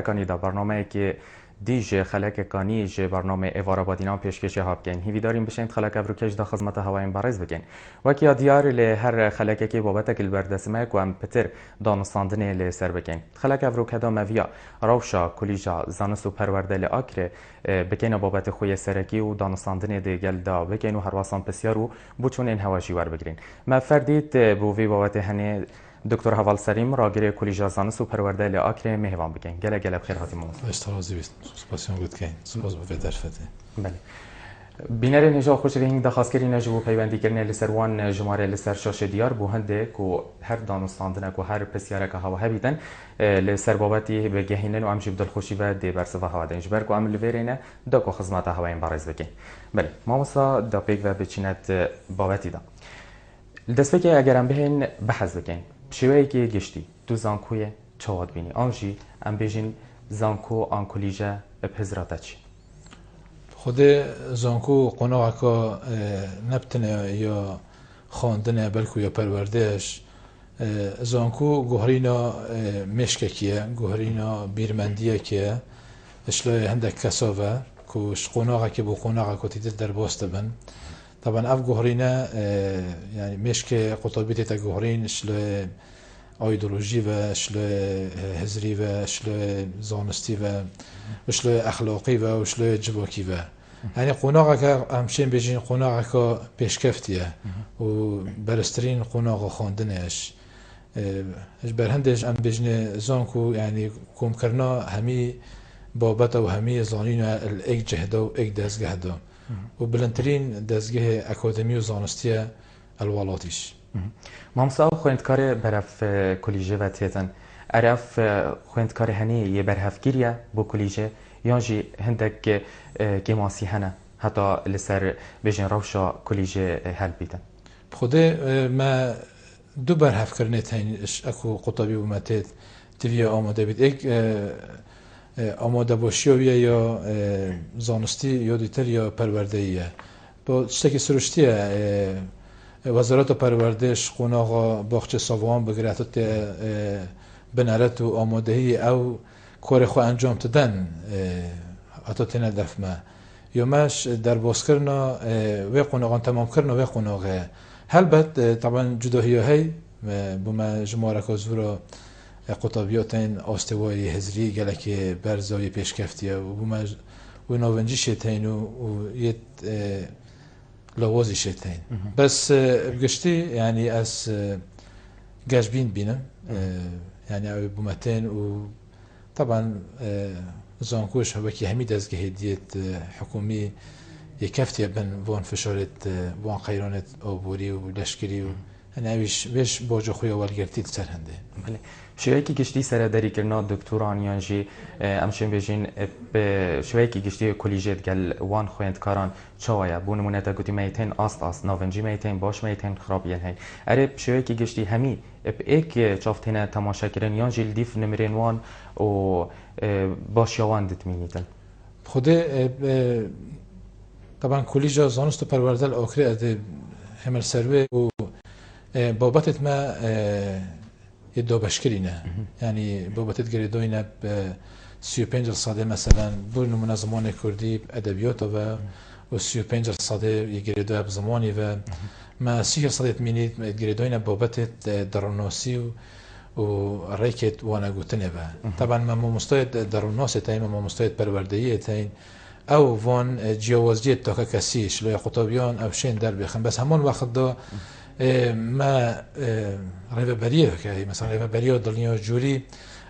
کانی دا برنامه که دیج خلک کانی ج برنامه ایوارا بادینا پیشکش ها بکن هیوی داریم بشین خلک ابروکش دا خدمت هواین بارز بکن وکی دیار ل هر خلک که بابت کل بردسمه کو ام پتر دانستاندنه ل سر بکن خلک ابروک دا مویا روشا کلیجا زانست و پرورده ل آکر بکن بابت خوی سرکی و دانستاندنه دیگل دا بکن و هر واسان بسیارو بچون این هواجی ور بگیرین ما فردیت بووی بابت هنه دکتر حوال سریم راگیر کلیجا زانست و پرورده ل آکر مهوان بکن گله بخیر هاتیم اشترازی بیست سپاسیون بود کن سپاس به درفته بله بینر نجا خوش رهینگ دخواست کردن نجوا پیوندی کردن لسروان جماره لسر شاشه دیار بو هنده کو هر دانستاندن کو هر پسیاره که هوا هبیدن لسر بابتی به گهینن و امجیب دل خوشی و دی برس و هوا دنج برکو عمل ویرینه دا کو خدمت هوا این بارز بکن بله ما مسا دا پیک و بچینت بابتی دا دست که اگرم بهن بحث بکن شیوهی که گشتی دو زانکوی چواد بینی آنجی ام بیجین زانکو آنکولیجا پزراتا چی خود زانکو قناعه که نبتنه یا خواندنه بلکو یا پروردهش زانکو گوهرینا مشککیه گوهرینا بیرمندیه که اشلای هندک کساوه کش قناعه که بو قناعه که تیدر در باست بن طبعا اف گوهرینا يعني مشک قطبیتی تا گوهرین اشلای ایدئولوژی و اشلای هزری و اشلای زانستی و اشلای اخلاقی و اشلای جواکی و یعنی قناعه که همچین بجین قناعه که پیشکفتیه و برسترین قناعه خواندنش اش برهندش ام بجین زانکو یعنی کم کرنا همی بابت و همی زانین ایک جهده و ایک دزگه دا و بلندترین دزگه اکادمی و زانستی الولاتیش مامسا خويندكار برف كوليجي واتيتن عرف خويندكار هني يبرهفكيريا بو كوليجي يانجي هندك كيماسي هنا حتى لسر بيجن روشا كوليجي هل بيتن بخوده ما دو برهف کرنت هين اكو قطبي وماتيت تيفيا آماده بید ایک آماده باشیه یا زانستی یا دیتر یا پروردهیه با چطور که سرشتیه وزارت پروردش قناغ باخچه ساوان بگیرد تا بنرد و آمادهی او کار خو انجام دادن حتی تنه دفمه یا مش در باز کرنا و قناغان تمام کرنا و قناغه هل بد طبعا جداهی های بوم جماره که زورا قطبیات آستوای هزری گله که برزای پیشکفتیه و بوم و ناونجی شتین و یه لوازی شتین بس بقشتي يعني اس جاجبين بينا يعني او بومتين وطبعا زانكوش هو كي هميد از جهديت حكومي يكفتي بن وان فشارت وان قيرانت اوبوري ولشكري يعني ويش باجو خويا والگرتي تسرهنده بله شوی کی گشتی سر داری کرنا دکتران یانجی امشین بجین شوی کی گشتی کلیجت گل وان خویندکاران چاویا بون نمونه تا گوتی میتین است ناونجی میتین باش میتین خراب یل هین اره شوی کی گشتی همی ایک چافتینه تماشا کردن یانجی دیف نمرین وان و باش یوان دتمینیتن خود طبعا کلیجا زانست پرورده الاخری از همل سروه و بابتت ما يدو بشكرينه يعني بابتت قريدوينه ب 35 صاده مثلا بول منظمان كردي ادبيات و 35 صاده يقريدوها بزماني و ما 30 صاده مينيت قريدوينه بابتت درونوسي و ريكت وانا قلتنه طبعا ما مستويد درونوسي تاين ما مستويد پروردهيه تاين او وان جیوازجی تا کسیش لای قطبیان او شین در بخن بس همون وقت دا ما ریوبریه که مثلا ریوبریه دنیا جوری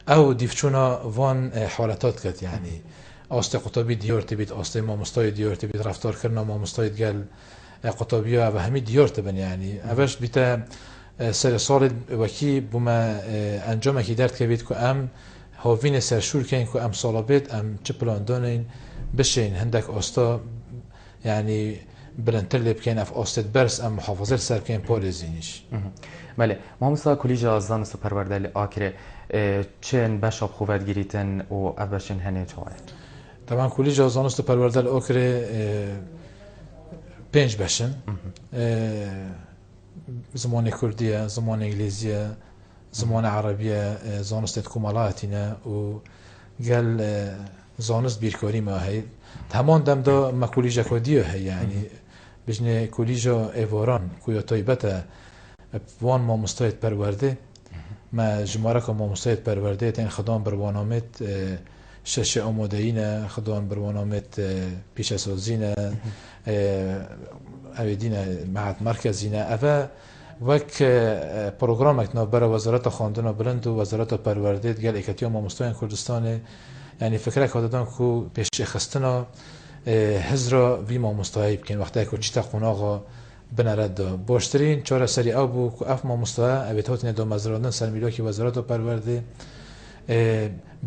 او دیفچونا وان حالتات کرد یعنی آست قطبی دیار تبید آست ما مستای دیار تبید رفتار کردن ما مستای گل قطبیا و همین دیار تبن یعنی اولش بیت سر سال وکی بوما انجام کی درد که بید که ام هاوین سرشور کن که ام سالا بید ام چه پلان دانین بشین هندک آستا یعنی بلندتر لبکن اف آستت برس ام محافظه سر کن پارزینش بله ما مثلا کلیجا زانست و پرورده آکره چند بشاب خوبت گیریتن و ابشن هنه چواره طبعا کلیجا زانست و پرورده آکره 5 بشن زمان کردیه زمان انگلیزیه زمان عربیه زانست کمالاتینه و گل زانست بیرکاری ما هی همان دم دا ما کلیجا کدیو هی یعنی بجنه کلیجا ایواران کویا طیبت وان ما مستعد پرورده ما جماره که ما مستعد پرورده تین خدام بروانامت شش آمادهینه خدام بروانامت پیش اسازینه اویدینه معهد مرکزینه اوه وک پروگرامک نو برای وزارت خواندن بلند و وزارت پرورده گل اکتیا ما مستعد کردستان یعنی فکر کردن که پیش خستنا هزرا وی ما مستعد کن وقتی که چیتا قناغا بنرد دا باشترین چهار سری او بو که اف ما مستعد اویدهات ندام مزرادن سرمیلا که وزارت پرورده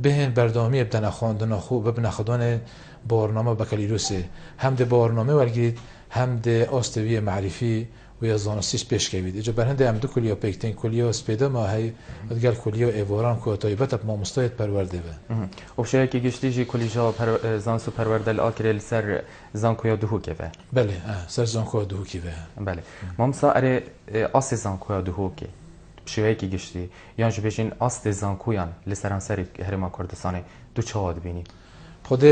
بهن بردامی ابدن خواندن خوب ببن خدان بارنامه بکلیروسه هم ده بارنامه ورگید هم ده آستوی معرفی و یا زانستیش پیش کبید اجا برهنده هم دو کلیا پیکتین کلیا سپیده ما هی ادگل کلیا ایواران که طایبت ما مستعد پرورده به و شاید که گشتی جی کلیجا زانسو پرورده الاکرل سر زانکویا دوهو که به بله سر زانکویا دوهو که به بله مامسا اره آس زانکویا دوهو که شوی که گشتی یا جو بچین آست زانکویان لسرانسری هرما کردستانه دو چهاد بینی خود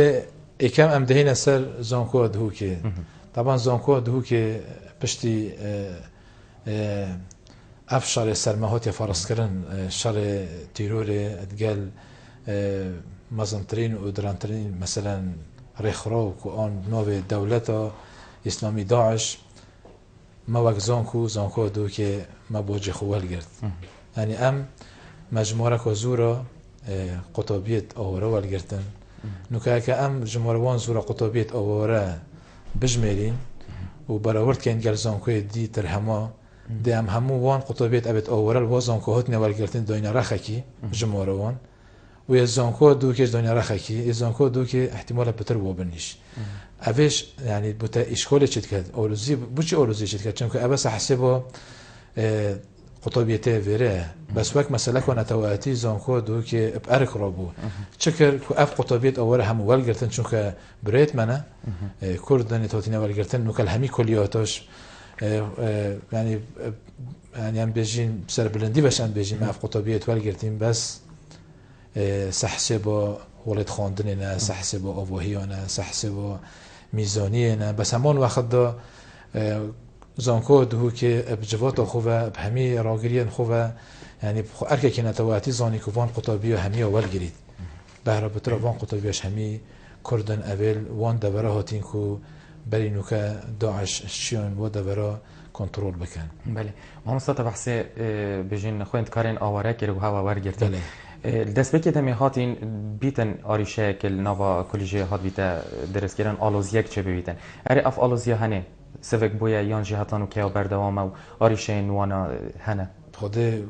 یکم ام دهین سر زانکویا دوهو که طبعا زانکویا دوهو که پشتی اف شر سرمهات فرض کردن شر تیرور ادگل مزنترین و درانترین مثلا رخراو که آن نوع دولت اسلامی داعش ما وقت زانکو دو که ما بوجه خوال گرد یعنی ام مجموعه که زورا قطابیت آوره وال گردن نکه که ام جمهوره وان زورا قطابیت آوره بجمرین و براورد که انگل زانکوی دی تر هما دی ام همو وان قطابیت ابد آوره الوا زانکو هات نوال گردن داین رخکی جمهوره وان و یا زانکو دو که داین رخکی زانکو دو که احتمال بتر وابنیش اوش یعنی بوده اشکال چید کرد اولوزی بچه اولوزی چید کرد چون که اوه حسابا قطبیته وره بس وقت مسئله کنه تواتي زانکو دو که بارک رابو چکر که اف قطبیت اوله هم ول گرتن چون که برایت منه کردن توتینه ول گرتن نکل همی کلیاتش یعنی هم بجین سر بلندی بشن بجین ما اف قطبیت ول گرتیم بس حسابا ولد خواندن نه حسابا آواهیانه حسابا میزانیه نه بس همان وقت دا زانکو دو که بجوات خوبه بهمی راگریان خوبه یعنی ارکه که نتواتی زانی که وان قطبی همی اول گرید بهره بطر وان قطبیش همی کردن اول وان دبره هاتین که بری نوکه داعش شیان و دبره کنترل بکن بله ما مستطع بحثی بجین خویند کارین آواره که رو هوا ورگرده دست بکی دمی هاتین بیتن آریشه که نوا کلیجه هات بیتا درست کردن آلوزیک چه بیتن اره اف آلوزیا هنه سوک بویا یان جهتانو که بردوام و آریشه نوانا هنه خوده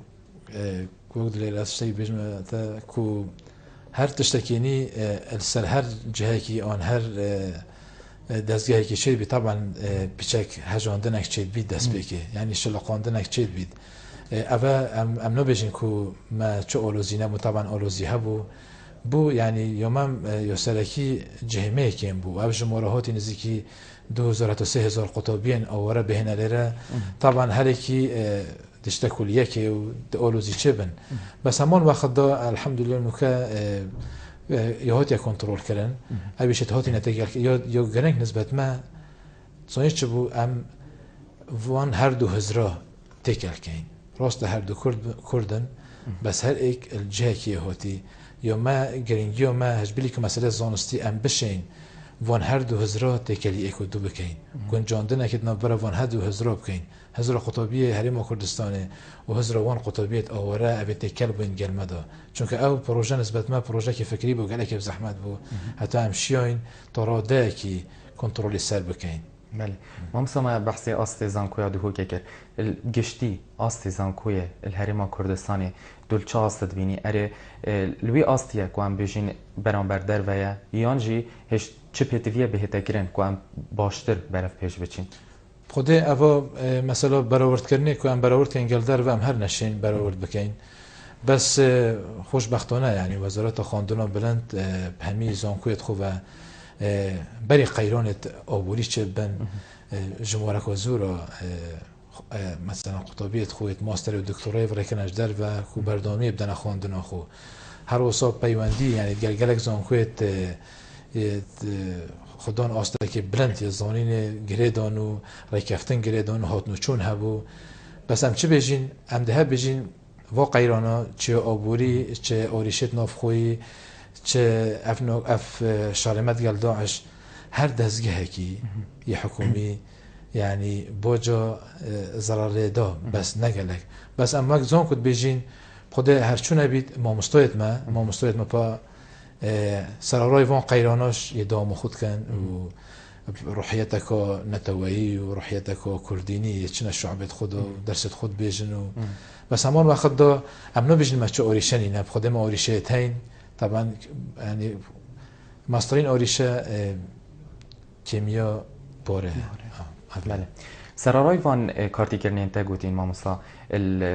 کوک دلیل از شی بجمع تا کو هر تشتکینی السر هر جهه کی آن هر دستگاهی که چید بید طبعا پیچک هجاندنک چید بید دست بکی یعنی شلقاندنک چید بید اوه ام نبیشین که ما چه آلوزی نبو طبعا آلوزی هبو بو یعنی یومم یا سرکی جهمه کم بو او جمهوره هاتی نزدیکی 2000 تا 3000 قطابین آواره بهنه لیره طبعا هر کی دشته کلیه که آلوزی چه بن بس همان وقت دا الحمدلله نوکه یا هاتی کنترل کردن اویشت هاتی نتیجه یا گرنگ نسبت ما صنعش چه بو ام وان هر دو هزرا تکل کن راست هر دو کردن بس هر ایک الجهه که هاتی یا ما گرنگی و ما هجبیلی که مسئله زانستی ام بشین وان هر دو هزرا تکلی ایک و دو بکین گنجاندن اکید نبرا وان هر دو هزرا بکین هزرا قطبیه حریم کردستانه و هزرا وان قطبیت آوره اوی تکل بین گلمه دا چونکه او پروژه نسبت ما پروژه که فکری بو گله که بزحمت بو حتی همشیاین تراده که کنترلی سر بکین بله مامسا بحث آست زانکویا دوهو که کرد گشتی آست زانکوی الحریم کردستانی دولچه آست دبینی اره لوی آستیه که هم بجین برانبر در ویا یانجی هش چه پیتویه بهتا کرن که هم باشتر برف پیش بچین خوده اوه مثلا براورد کرنه که هم براورد کنگل در و هم هر نشین براورد بکین بس خوشبختانه یعنی وزارت خواندن بلند همی زانکویت خوبه بری قیرانت آبوری چه بن جمهوره کازورا مثلا قطبیت خویت ماستر و دکترای ورکنش در و خو بردامی بدن خواندن خو هر وصاب پیوندی یعنی گلگلک زانکویت خودان آسته که بلند زانین گریدان و ریکفتن گریدان و هاتنو چون هبو بس هم چه بجین هم ده بجین و قیرانا چه آبوری چه آریشت نافخوی چه اف شارمت گل داعش هر دزگه کی یه حکومی یعنی باجا ضرر دا بس نگلک بس اما وقت زان کد بجین خدا هرچونه بید مامستویت ما پا سرارای وان قیراناش یه دام خود کن و روحیتک نتوایی و روحیتک کردینی چنه شعبت خود و درست خود بیجن و بس همان وقت دا امنا بیجن ما چه اوریشنی نه خود ما اوریشه تین طبعا یعنی ماسترین اوریشه کیمیا باره بله سرارای وان کارتی کرنین تا گوتین ماموسا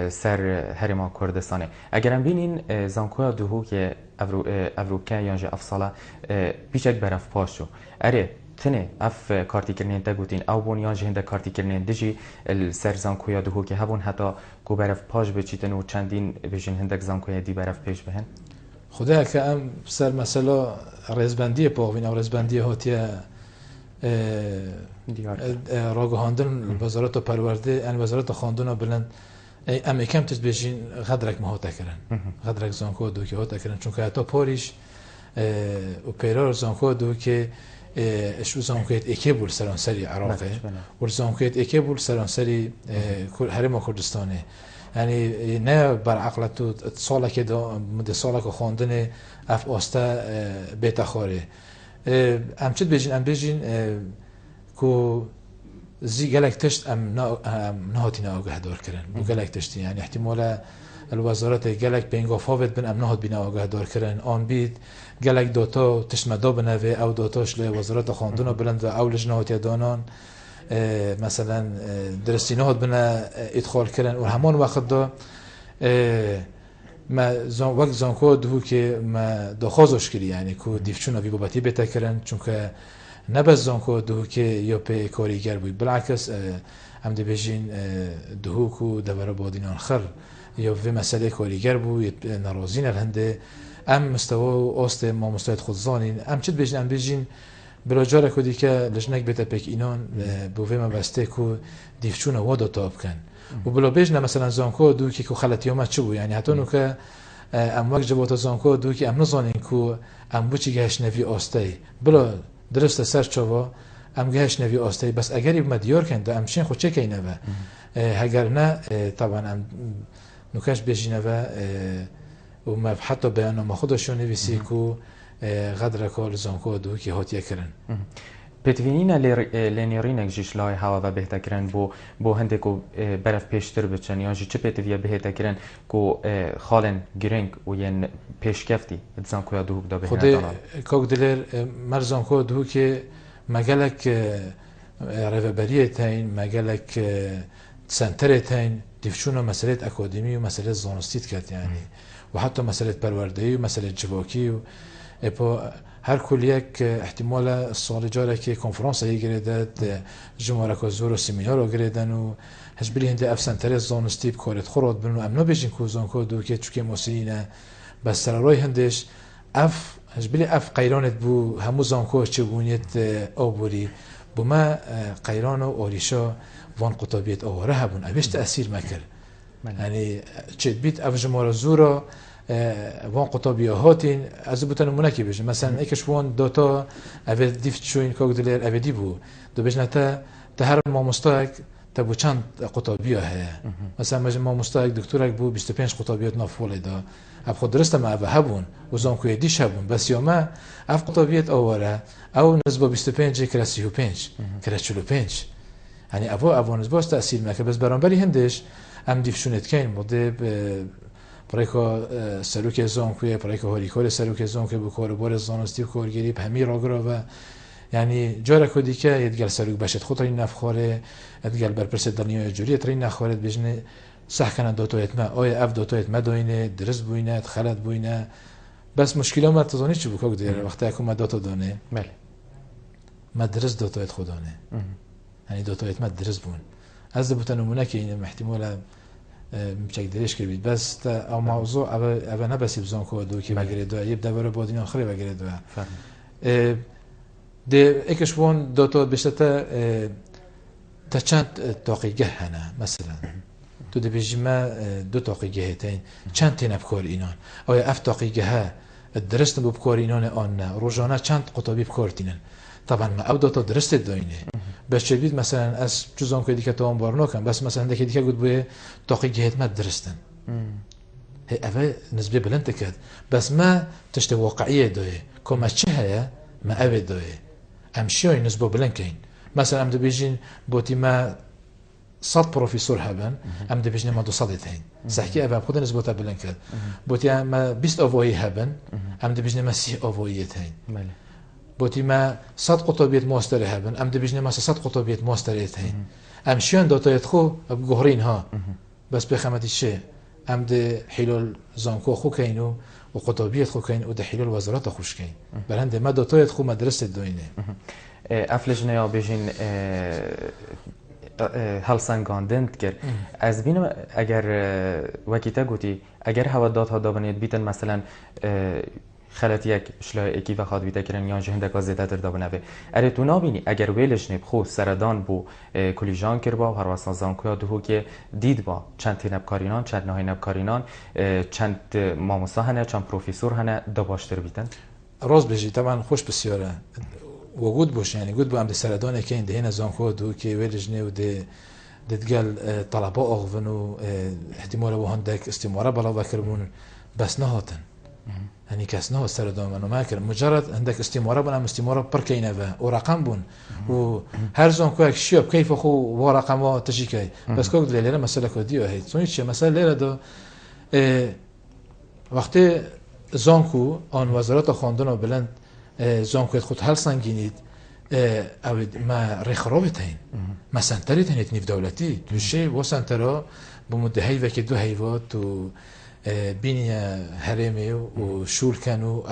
سر هرما کردستانه اگرم بینین زانکویا دوهو که افروکه یانجه افصاله بیچک برف پاشو اره تنه اف کارتی کرنین تا گوتین او بون یانجه هنده کارتی کرنین دجی سر زانکویا دوهو که هبون حتی کو برف پاش بچیتن و چندین بجین هندک زانکویا دی برف پیش بهن خدا که ام سر مثلا رزبندی پاوین او رزبندی هاتیه راگهاندن وزارت پرورده ان وزارت خواندن بلند ام کم تز بجین غدرک مهاتا کردن غدرک زانکو دو که هاتا کردن چون که حتی پاریش و پیرار زانکو دو که شو زانکویت اکی بول سرانسری عراقه و زانکویت اکی بول سرانسری هرما کردستانه یعنی نه بر عقلتو ساله که مده ساله که خواندن اف آسته بیت خاره ام چت بجین ام بجین کو زی گلک تشت ام نهاتینا آگاه دار کردن بو گلک تشتی یعنی احتمالا الوزارت گلک بینگا فاوت بن ام نهات بینا آگاه دار کردن آن بید گلک دوتا تشت مدا بنوه او دوتاش لی وزارت خواندن بلند و اولش نهاتی دانان مثلا درستی نهات بنا ادخال کردن و همان وقت دا ما وقت زانکو دو که ما دخوازش کردی یعنی کو دیفچون وی بابتی بهتر کردن چون که نباز زانکو دو که یا په کاریگر بود بالعکس هم دی بجین دو کو دبر بادینان خر یا و مسئله کاریگر بود ناراضین هنده ام مستوى است ما مستوى خود زانین ام چت بجین ام بجین بلاجار کدی که لجنک بهتر پک اینان بو ما بسته کو دیفچون وادا تاب کن و بلا بجنه مثلا زانکو دو که خلطی اومد چه بود یعنی حتی نو که ام وقت جوات زانکو دو که ام نزانین کو ام بوچی گهش نوی آسته بلا درست سر چوا ام گهش نوی آسته بس اگری مدیار کنده ام شین خود چه که نوه اگر نه طبعا ام نوکش بجینه و ما حتی بیاننامه خودشون نویسی کو قدر کال زانکو دو که هاتیه کرن پتوینین لینیرینک جیش لای هوا و بهتر کردن بو هنده کو برف پیشتر بچن یا چه پتویه بهتر کردن کو خالن گرینگ و ین پیشکفتی زانکو دو دا بهتر دانان کاک دلر مرزانکو دو که مگلک رهبریه تاین مگلک سنتر تاین دیفچون مسئله اکادمی و مسئله زانستیت کرد یعنی و حتی مسئله پروردهی و مسئله جواکی و هر کلیک احتمال سال جاره که کنفرانس هایی گریدد جمعه که زور و سمینار رو گریدن و هجبری هنده اف سنتر زانستی بکارت خورد بنو امنا بیشین که زانکو دو که چوکه موسیینه بس سرارای هندش اف هجبری اف قیرانت بو همو زانکو چگونیت آبوری بو ما قیران و آریشا وان قطابیت آواره هبون اویش تأثیر مکر یعنی چید بیت اف جمعه زورا وان قطابیه هاتین از بودن منکی بشه مثلا ایکش وان داتا اوه دیفت شوین کاک دلیر اوه دی بو دو بجنه تا هر ما مستاق تا بو چند قطابیه هیا مثلا ما مستاق دکتورک بو 25 قطابیت نافوله دا اب خود درسته ما اوه هبون و زانکوی دیش هبون بس یا ما اف قطابیت آواره او نزبا 25 کرا 35 کرا 45 یعنی اوه نزبا است تأثیر مکه بس برانبری هندش هم دیفشونت کن بوده پرایکا سلوک زانکوی پرایکا هاریکار سلوک زانکوی به کاربار زانستی و کارگیری به همین راگرا و یعنی جاره کدی که یدگل سلوک باشد خود را این نفخاره یدگل برپرس دنیای جوری ترین نخوارد بجنه سحکن داتایت ما آیا اف داتایت ما داینه درست بوینه خلط بوینه بس مشکل ما تزانی چی بکاک دیره وقتی اکو ما داتا دانه بله ما درست داتایت خودانه یعنی داتایت ما درست بون از بوده نمونه که این احتمال مچک درش کرد بس تا او موضوع او نبسی بزن که دو کی بگیره دو یه دوباره بادین آخری بگیره دو ده اکش وان دو تا بیشتر تا چند تاقیگه هنه مثلا تو ده بیجی ما دو تاقیگه هتین چند تین بکار اینان آیا اف تاقیگه ها درست نبو بکار اینان آن روزانه چند قطابی بکار تینن طبعا ما او دو تا درست داینه بس چه بید مثلا از جزام که دیگه تو بار نکن بس مثلا دیگه گفت به تاقیگه هت ما درستن هی اوه نسبه بلند کرد بس ما تشت واقعیه دایه که ما چه هیا ما اوه دایه امشیای نسبه بلند کن مثلا ام دبیجین بوتی ما 100 پروفیسور هبن ام دبیجین ما 200 هین صحکی ابا خود نسبه تا بلند کرد بوتی ما 20 آوایی هبن ام دبیجین ما 30 آوایی هین بوتی ما 100 قطبیت ماستر هبن ام دبیجین ما 100 قطبیت ماستر هین امشیان داتایت خو بگهرین ها بس بخمتی شه ام ده حلول زانکو خو کینو و قطبیت خو کین و ده حلول وزارت خوش کین برنده ما داتایت خو مدرسه دوینه افلجنه یا بیشین هەڵسەنگاندنت کرد از بینم اگر وەکیتە گوتی اگر هەوە داد ها دابنێت بیتن مثلا خەلەتیەک شلایەکی و خاد بیتەکردن یان هەندێکا زێدەتر دابنەوێ ئەرێ تو نابینی ئەگەر وێلژنێ خۆ سەردان بوو کولیژان کرد با و هەروەسان زانکۆیا دووکێ دید با چەند تێنەبکارینان چەند ناهێنەبکارینان چەند مامۆستا هەنە چەند پرۆفیسۆر هەنە دا باشتر بیتن ڕاست بێژی طبعا خۆش بسیارە وجود باش يعني جود بقى عند السردان كاين ده هنا زان كودو كي ويلجني ودي دتقال طلباء اغفنو احتمال ابو هندك استماره بلا بكرمون بس نهاتن يعني كاسنه السردان انه ما كان مجرد عندك استماره بلا استماره بركينه ورقم بون وهر زان كو شيب كيف خو ورقم تجيكاي بس كوك دليل مساله كوديو هي سونيتش مساله ليله دو وقت زانكو آن وزارت خواندن بلند زانکویت خود هل سنگینید او ما رخرابه تاین ما سنتری تاینید نیف دولتی توشه و سنترها بمده هیوه که دو هیوه تو بینی هرمه و شول کنو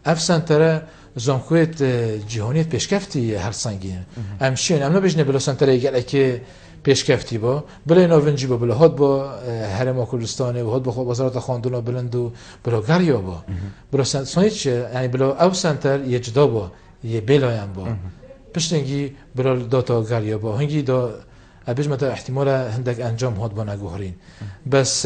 اف سنتره زانکویت جهانیت پیشکفتی هل سنگینه امشین امنا بجنه بلا سنتره گل که پیشکفتی با بلا ناونجی با بلا هاد با هرم کردستانه و هاد با وزارت خواندن بلند و بلا گریا با بلا سنت یعنی بلا او سنتر یه جدا با یه بلایم با پشتنگی بلا داتا گریا با هنگی دا ابیج متا احتمال هندک انجام هاد با نگوهرین بس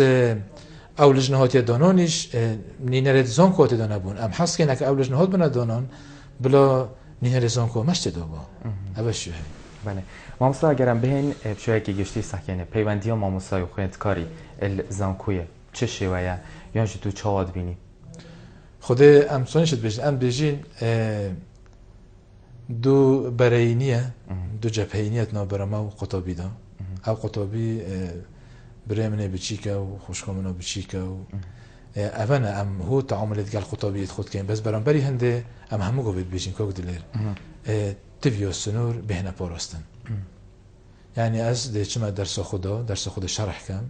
او لجنهات دانانش نینرد زانکوات دانبون ام حس کنه که او لجنهات بنا دانان بلا نینرد زانکو مشت دا با اوش بله مامۆستا گەرم بهێن شوەیەکی گشتی سەکێنێ پەیوەندیە مامۆستای و خوێندکاری زانکۆیە چه شێوەیە یان تو چاوات بینی خودێ ئەم چۆنیشت بێژین ئەم بێژین دوو بەرەینیە دوو جەبهەینیەت ناوبەرەمە و قوتابیدا ئەو قوتابی برێ منێ بچیکە و خوشکۆ منۆ بچیکە و ئەڤەنە ئەم هو تعاملێت گەل قوتابیت خودکەین بەس بەرامبەری هەندێ ئەم هەموو گۆبێت بێژین کۆک دلێر تفيو السنور بهنا بورستن يعني از ده چما درس خود شرح كم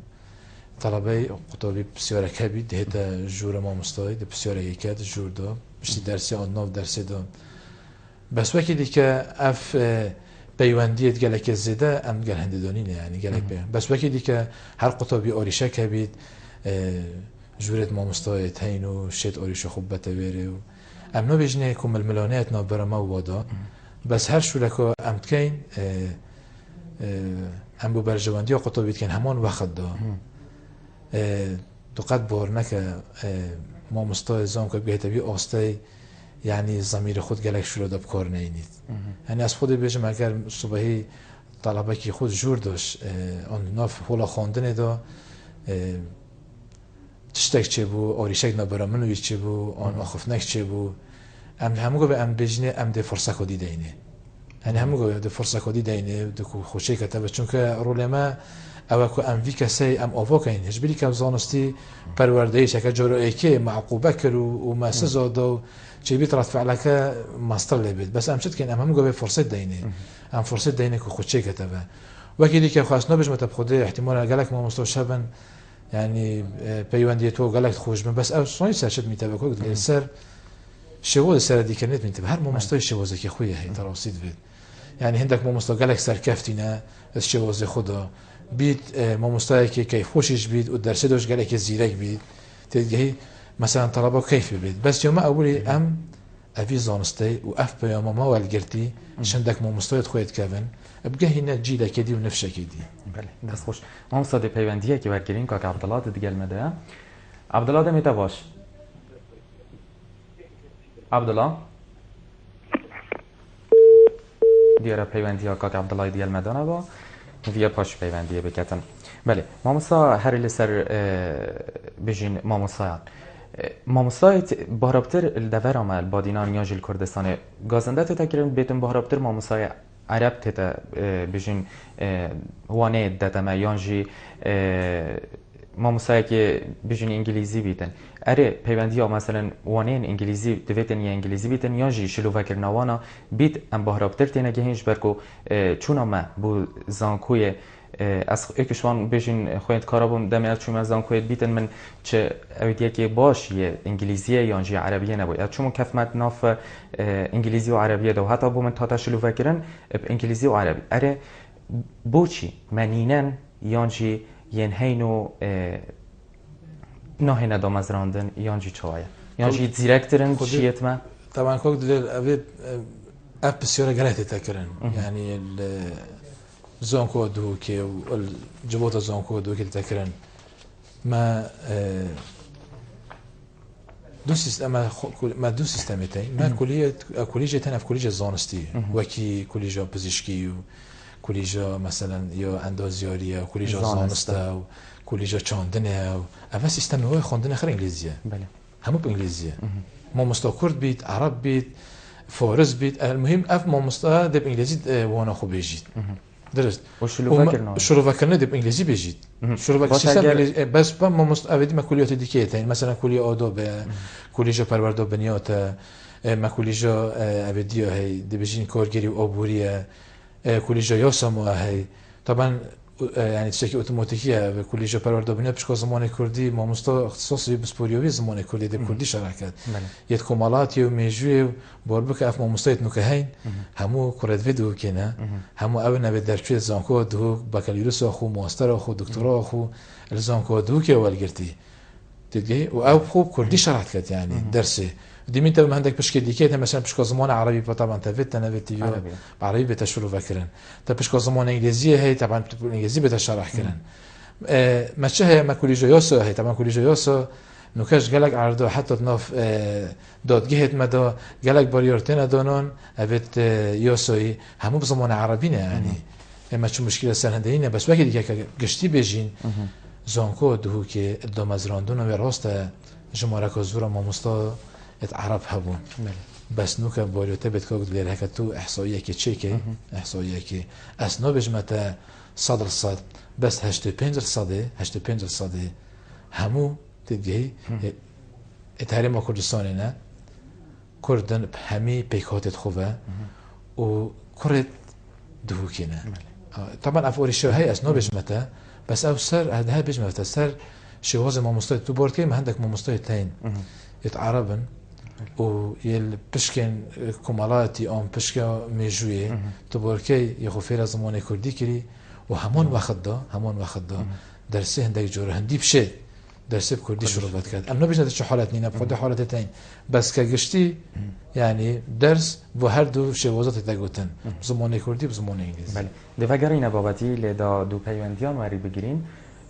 طلبي قطبي بسياره كبيد هتا جور ما مستوي ده بسياره يكاد جور ده مش درسي اون نوف درسي ده بس وقتی دیگه اف پیوندیت گلک زده ام گل هنددونینه يعني گلک بس وقتی دیگه هر قطبی اوریشه کبید جورت ما مستوي تاینو شت اوریشه خوب بتویره ام نو بجنه کمل ملانیت نو برما وادا بس هر شولکو ام کین ام بو برجواندی و قطبیت کن همان وقت دا تو قد بار نکه ما مستوى زام که بهت بی آسته یعنی ضمیر خود گلک شلوده بکار نینید یعنی از خود بیشم اگر صبحی طلبه که خود جور داشت آن ناف حولا خواندن دا تشتک چه بو آریشک نبرامنوی چه بو آن آخفنک چه بو ام همو به ام بجنه ام ده فرصت کدی دینه یعنی همو ده فرصت کدی دینه ده خوشی کتابه چون که رول ما او که ام وی کسی ام آوا کین هیچ بری که زانستی پروردهی شکل جرایی که معقوبه کرو و مسزا دو چه بیت رد فعلک ماستر لبید بس ام شد کین ام همو به فرصت دینه ام فرصت دینه که خوشی کتابه وقتی که خواست نبیش متب خوده احتمال گلک ما مستوشبن يعني پیوندی تو گلک خوش من بس او صانی سرشد میتابه که سر شواز سر دیکنت میتابه هر مامستای شوازه که خویه هی تراسید بید يعني هندك مامستا گلک سر کفتینه از شواز خدا بید مامۆستایەکی کەیف خۆشیش بید و دەرسێ دۆشگەلێکی زیرەک بید تێگەی مەسەلەن تەڵەبە کەیف بێت بەس جۆمە ئەولی ئەم ئەڤی زانستەی و ئەف پەیامەمە وەلگرتی شندێک مامۆستایت خۆیت کەبن بگەهینە جیلێکێدی و نفشێکێدی دەست خۆش مامۆستا دێ پەیوەندیەکی وەرگرین کاک عەبدوڵڵا دەگەلمەدەیە عەبدوڵڵا دەمێتە باش عەبدوڵڵا دیارە پەیوەندیە کاک عەبدوڵڵای دیگەلمەدانەوە ویە پاش پەیوەندیە بکەتن بەێ مامۆستا هەری لەسەر بژین مامۆسایان مامۆستایت بارابتر دەڤەرامە بادینان یاژی کوردستانê gazinde tê tekirin bêtin baharabtir mamosaya Ereb tête bijîn wanê deteme yan jî mamosayekê bijîn îngilîzî bîtin erê peyvendiya meselen wanên îngilîzî divêtin ya îngilîzî bîtin yan jî şîlovekirina wana bît em baharabtir têne gehîn ji ber ku çûna me bu zankuyê ez êkişwan bijîn xwên dikara bûm demê ez çûme zankuyê bîtin min çi ew baş yê îngilîziyê yan jî erebiyê nebûye ez çûmo kefmet nav îngilîzî û erebiyê de heta bû min hata şîlovekirin bi îngilîzî û erebî erê boçî menînen yan jî yên heyn û nahêne damezrandin yan jî çawa ye yan jî zîrektirin çiyêt me طبعا kok dilê ev pisyora gelek tê tekirin yani زانکۆ دووکێ و جبۆتە زانکۆ دووکێ دەکردن دو سیستەمێتی کولیژێ تەنە کولیژە زانستی وەکی کولیژە پزیشکی و کولیژە مەسەلەن یا ئەندازیاریە کولیژە زانستە و کولیژە چاندنێ و ئەمە سیستەمەوەی خوێندنە خەر ئینگلیزیە هەموو ئینگلیزیە مامۆستا کورد بیت عەرەب بیت فۆرس بیت المهم ئەف مامۆستا دەب ئینگلیزی وانە خۆ بێژیت درست شروعکردن دب انگلیسی بجید بس با مستعدی مکولیات دیگه تین مثلا کلی آداب کلیجا پرورده بنیات مکولیجا ابدیه هی دبیجین کارگری و آبوریه کلیجا یاسمو هی طبعا یعنی چیزی که اتوماتیکیه و کلیجا پرورده بنیات پیش زمان کردی ما مستا اختصاصی بسپوریوی زمان کردی دب کردی شرکت یه کمالاتی و میجوی باربک اف ما مستایت نکهین همو کرد ویدیو کنه همو اول نبی درچوی زانکو دو بکالریوس خو ماستر خو دکترا خو الزانکو دو که اول گرتی تدقی و او خوب کردی شرکت یعنی درسه دیمین تو مهندک پشکل دیگه تا مثلا پشک زمان عربی طبعا تفت نویتی عربی بتشرو فکرن تا پشک زمان انگلیسی هی طبعا انگلیسی بتشرح کردن مچه هی مکولیجا یاسو هی طبعا کلیجا یاسو نوکش گلک عرضه حتی ناف دادگیهت مدا گلک باریارتن دانان اوت یاسوی همو بزمان عربی نه یعنی ما چه مشکل سرهنده اینه بس وقتی دیگه گشتی بجین زانکو دهو که دامزراندون و راست جمهوری کزورا ماموستا ات عرب هبون بس نوکه باریارته بد که دلیر هک تو احصاییه که چه که احصاییه که اسنا بجمته 100% بس 85% همو تدگی اتحریم کردستانی نه کردن همی پیکاتت خوبه و کرد دهوکی نه طبعا افوری شوهی اسنا بجمته بس او سر هده بجمته سر شواز ما مستوی تو بورد که هندک ما مستوی تین يتعربن و يل بشكن كمالاتي ام بشكا ميجوي تبوركي يخو فيرا زمان كردي كري و همون وقت دا درسه هندك جوره هندي بشه درسه بكردي شروع کرد ام نبيجنا شو حالات نينا بخود حالات تين بس كگشتي يعني درس و هر دو شوازات تگوتن زمان كردي و زمان انگلیسی بله دفگرین بابتی لدا دو پیوندیان وری بگیرین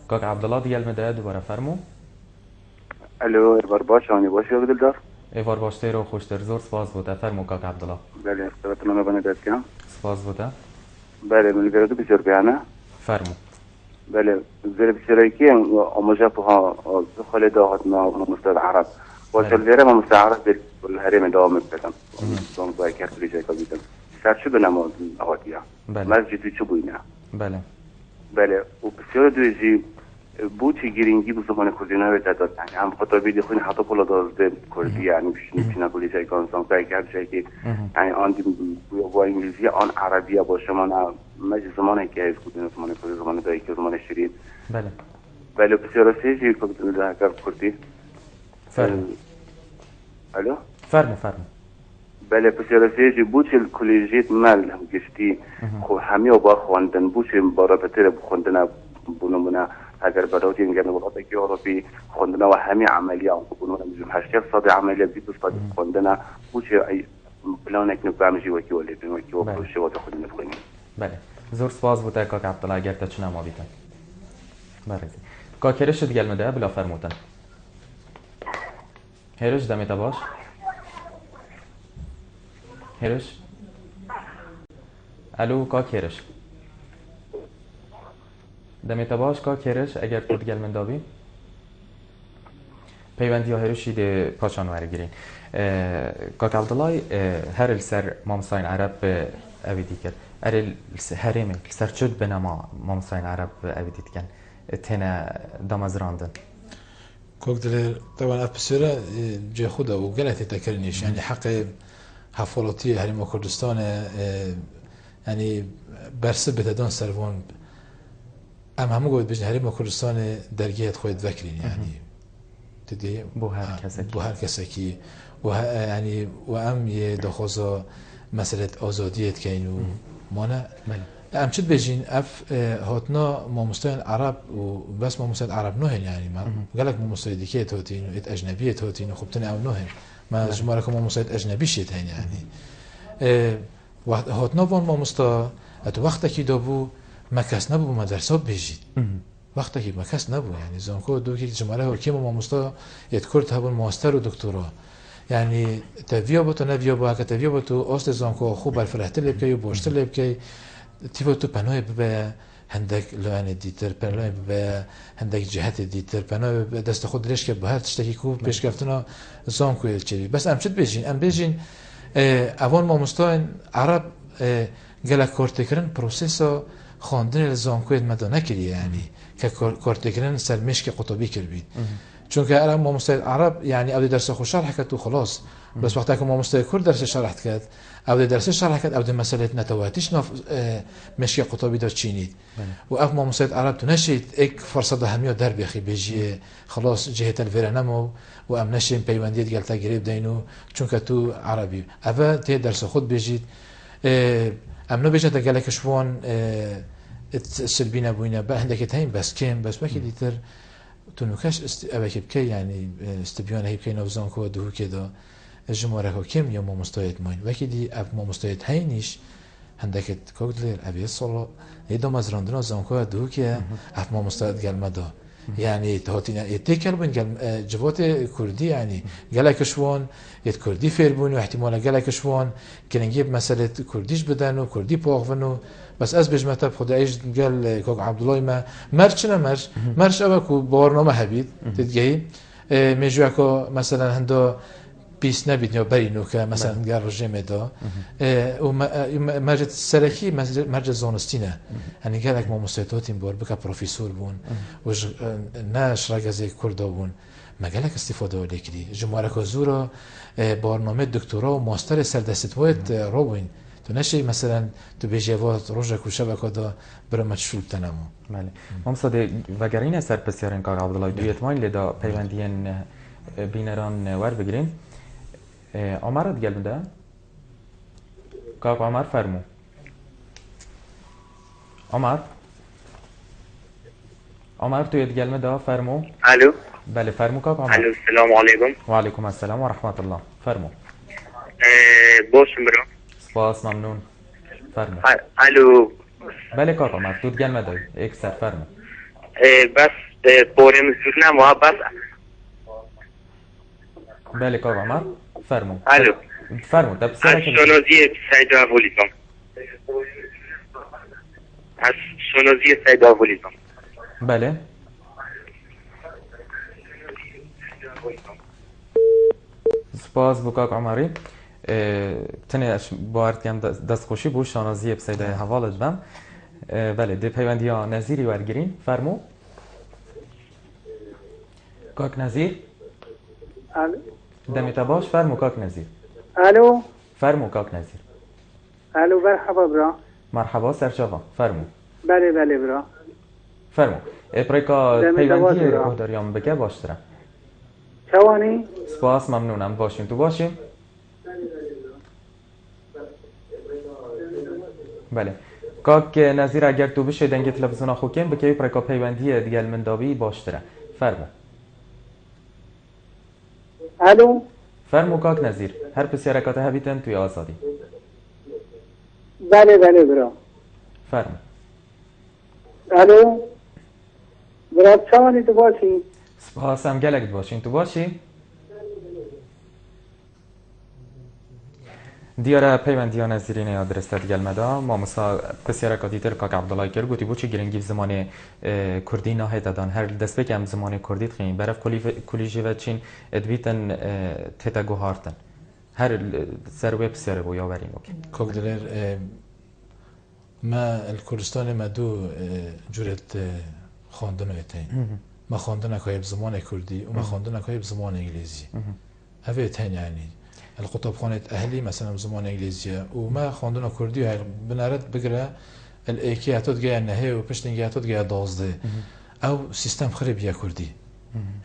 کاک عبدالله دیگه المدعه دوباره فرمو الو اربار باش آنی باشی یا دلدار ایوار باشته رو خوشتر زور سپاس بوده فرمو کاک عبدالله بله اختبارتون رو بانه دست کنم سپاس بوده بله من گردو بسیار بیانه فرمو بله زیر بسیاری که آموزه بها خاله داهات ما مستد عرب وصل دیره ما مستعرض بالهرم دوام بکتم دوام باید کرد ریشه که بیدم سر شو به نماز آقاتیا مسجدی چو بوینه بله و بسیار دویزی بوچی گرینگی به زمان کردی نوید داد هم خطابی دیخوین حتی پلا دازده کردی یعنی پیشنه کلی شایی که انسان باید کرد شایی که یعنی آن با انگلیزی آن عربیه باشه من مجی زمانه که از کردی زمان کردی زمان دایی که زمان شیرین بله بسیار سیجی که بتونه ده اگر کردی الو فرمو بله بسیار سیجی بوچی کلیجیت مل گشتی خو همی و با خواندن بوچی با رابطه بخوندن بنمونه اگر برای این جمع ولات که اروپی خوندن و همه عملیات بنمونه میزم 80% عملیات 20% خوندن وش ای پلانک نبامجی و کی ولی بنو کی و پروژه و خوندن کنیم. بله زور سپاس بوده کاک عبدالله اگر تچنا ما بیتن. بله کاکرش دیگه المده بلا فرمودن. هرش دمیتا باش. هرش. الو کاکرش. دمیتا باش کاکرش اگر تو دیگه المنده بی. پیوندی ها هرشی ده پاشان ورگیرین. کاک عبدالله هر السر مامساین عرب اویدی کرد. هرمه السر شد بنما مامساین عرب اویدی کن. تنا دامزراندن. كوك دليل طبعا أبسرة جي خدا وقالت تكرنيش يعني حق حفلاتي هرم كردستان يعني برسب بتدان سرفون هم قلت بجن هرم كردستان درجات خويد ذكرين يعني تدي بو هر كسكي يعني وام يدخوزا مسألة آزاديت كينو مانا ام شد بيجين اف هاتنا مامستان عرب وبس مامستان عرب نوهن يعني ما قالك مامستان ديكيت هاتين ات اجنبيه هاتين خبتنا او نوهن ما جمارك مامستان اجنبي شيت هين يعني هاتنا وان مامستا ات وقتکی دابو مکس نبو مدرسه بيجيت وقتکی مکس نبو يعني زانكو دوكي جماره كيم مامستا يذكرت هبون ماستر و دكتوراه يعني تفيا بتو نفيا با كتفيا بتو اصل زانكو خوب برفرحت لبكي وبوشت لبكي تیفو تو پناه به هندک لعنه دیتر پناه به هندک جهت دیتر پناه به دست خود لش که به هر تشتکی کو پیش گرفتنا زان کویل چی بس ام شد بیجین اوان ما مستان عرب گله کارتکرن پروسسا خواندن زان کویل مدا نکردی یعنی که کارتکرن سرمش که قطبی کرد چون که الان ما مستان عرب يعني اول درس خو شرح کرد و خلاص بس وقتی که ما مستان کرد درس شرح کرد او درس شرح کرد او مسئله نتواتیش نف مشی قطبی داشت چینید و اف ما مستان عرب تو نشید یک فرصت همیو در بخی بيجي خلاص جهت الفرنمو و ام نشیم پیوندیت گلتا گریب دینو چون که تو عربی اول ته درس خود بيجید ام نو بيجت گلک شوان سلبینا بوینا به هندک تایم بس کم بس وقتی دیتر تو نکاش اوکی بکی یعنی استبیان هی بکی نوزان کو دو کدا جمهوره کو کم یا ما مستعد ماین وقتی دی اف ما مستعد هینیش هندکت کوگلر ابی صلا ایدام از راندنا زان کو دو که اف ما مستعد گلمدا يعني تهاتينا يتكل بين جوات كردي يعني قالك شوان يت كردي فيربون واحتمال قالك شوان كان نجيب مسألة كرديش بدانو كردي باغفنو بس از بجمتا خدا ايش قال كوك عبد الله ما مرشنا مرش ابكو بارنامه هبيد تدقي ميجوكو مثلا هندو بیست نبید یا برینو که مثلا گر رژیم دا و مرجع سرکی مرجع زانستینه یعنی گرک ما مستعداتیم بار بکا پروفیسور بون و نش رگزه کردا بون مگلک استفاده ولی کردی جمهوره که زورا برنامه دکترا و ماستر سردستوایت را بوین تو نشی مثلا تو بیجوات روزه و شبکه دا برای مشغول تنمو بله ممصد وگرین سر بسیارن کار عبدالله دویت مایل لدا پیوندین بینران ور بگیرین عمر دیگه بده کاک عمر فرمو عمر توی دیگه بده فرمو الو بله فرمو کاک عمر الو السلام علیکم و علیکم السلام و رحمت الله فرمو باشم برو سپاس ممنون فرمو الو بله کاک عمر تو دیگه بده یک سر فرمو بس پوره مسئولم و بس بله کاک عمر فرمو الو فرمو ده بسیاره که شنازی سید آولیزم از شنازی سید آولیزم بله سپاس بکاک عمری تنه باورتیم دست خوشی بود شانازی بسیده حوالت بم بله ده پیوندی ها نظیری ورگیرین فرمو کاک نظیر دمیتا باش فرمو کاک نظیر الو فرمو کاک نظیر الو مرحبا برا مرحبا سرچاوا فرمو بله بله برا فرمو اپریکا پیوندی رو داریم بگه باشترم چوانی سپاس ممنونم باشیم تو باشیم بله کاک نظیر اگر تو بشه دنگ تلویزیون خوکم بکی پرکا پیوندی دیگه المنداوی باشتره فرمو الو فرمو کاک نظیر هر پسی حرکات هبیتن توی آزادی بله بله برا فرمو الو برا چوانی تو باشی سپاسم گلک باشین تو باشی دیاره پیوندیان از زیرین آدرس دیگل مدا ما مسا بسیار کاتیتر کاک عبدالله کر گوتی بوچی گرنگی زمان کردی نه دادن هر دست بکم زمان کردی خین برف کلیجی و چین ادبیتن تتا گوهارتن هر سروی بسیار بویا وریم اوکی کاک دلر ما الکردستان ما دو جورت خواندن ایتین ما خواندن که زمان کردی و ما خواندن که زمان انگلیزی هفه ایتین یعنی القطبخانة أهلي مثلا زمان إنجليزية وما خواندنا كردي هاي بنارد بقرا الإيكي هتود جاي النهاية وبشتن جاي هتود جاي دازده أو سيستم خرب يا كردي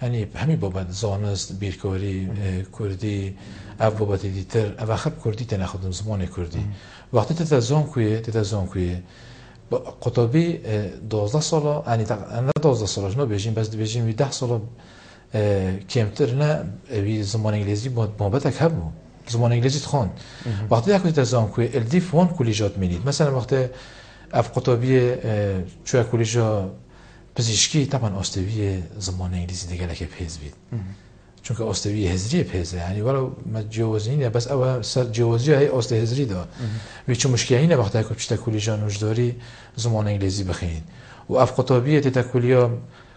يعني همي بابا زانست بيركوري كردي أو بابا تديتر أو خرب كردي تناخد زمان كردي وقتی تتزان کوی قطبی 12 ساله يعني نه 12 ساله نه بيجين بس بيجين 10 ساله کمتر نه وی زمان انگلیسی بابتك هبو زمان انگلیسی تخوان وقتی یک تزام کوی الدیف وان کلیجات مینید مثلا وقتی اف قطبی چوی کلیجا پزشکی طبعا آستوی زمان انگلیسی دیگه لکه پیز بید چون که آستوی هزری پیزه یعنی ولو ما جوازینه بس او سر جوازی های آست هزری دا و چون مشکلی نه وقتی که چتا کلیجا نوجداری زمان انگلیسی بخینید و اف قطبی تتا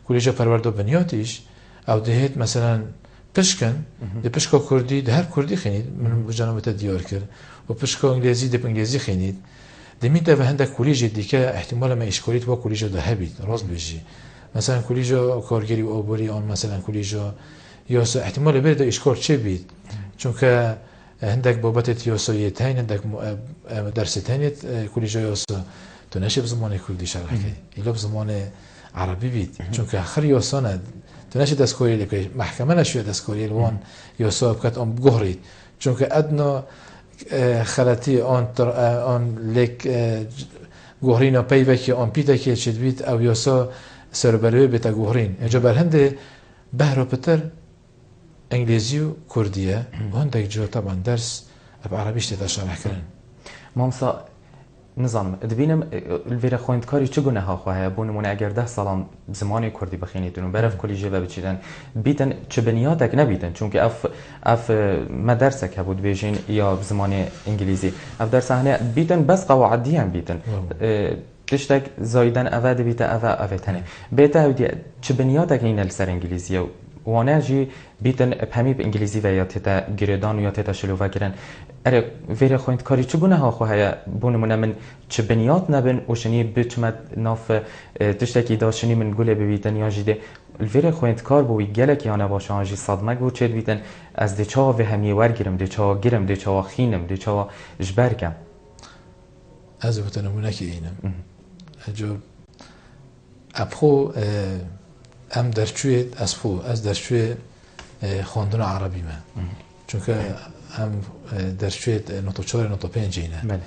کلیجا پرورده بنیاتیش او دهید مثلا پشکن ده پشکا کردی ده هر کردی خینید من بجانم تا دیار کرد و پشکا انگلیزی ده انگلیزی خینید ده میده و هنده کلیجی دیگه احتمال ما اشکالیت با کلیجا ده هبید راست بشی مثلا کلیجا کارگری و آبوری آن مثلا کلیجا یاسا احتمال برده اشکال چه بید چون که هندک بابت یاسایی تاین هندک درس تاینت کلیجا یاسا تو نشه زمان کردی شرحه ایلا زمان عربی بید چون که آخر یاسانه تناشي دستكوري لكي محكمة نشوية دستكوري الوان يوسف كات أم جهري چونك أدنى خلاتي آن لك جهرينا بيبكي آن بيتكي شدبيت أو يوسف سربروي بتا جهرين إجابة هنده بهرو بتر إنجليزي وكردية وهندك جو طبعا درس بعربيش تتشرح كرن مامسا نظام دبینم الویر خوندکاری چگونه ها خواهی بونمونه اگر 10 سال زمان کردی بخینیدون و برف کلیجه و بچیدن بیتن چه بنیادک نبیتن چون که اف مدرسک بود بیشین یا زمان انگلیزی اف در صحنه بیتن بس قواعدی هم بیتن تشتک زایدن اوه بیت اوه تنه بیت چه بنیادک این السر انگلیزی وانه جی بیتن همی به انگلیزی و یا تتا گردان یا تتا شلوه گرن اره ویر خوندکاری چگونه ها خواهی بونمونه من چه بنیاد نبن و شنی بچمد ناف تشتکی داشنی من گله ببیتن یا جیده الویر خوندکار بوی گله که آنه باشه آنجی صدمک بود چید بیتن از ده چا و همی ورگرم ده چا گرم ده چا خینم ده چا جبرکم از بتنمونه که اینم جو ابخو ام درچوی از درچوی خواندن عربی من چون که ام درچوی نقطه 4 نقطه 5 اینه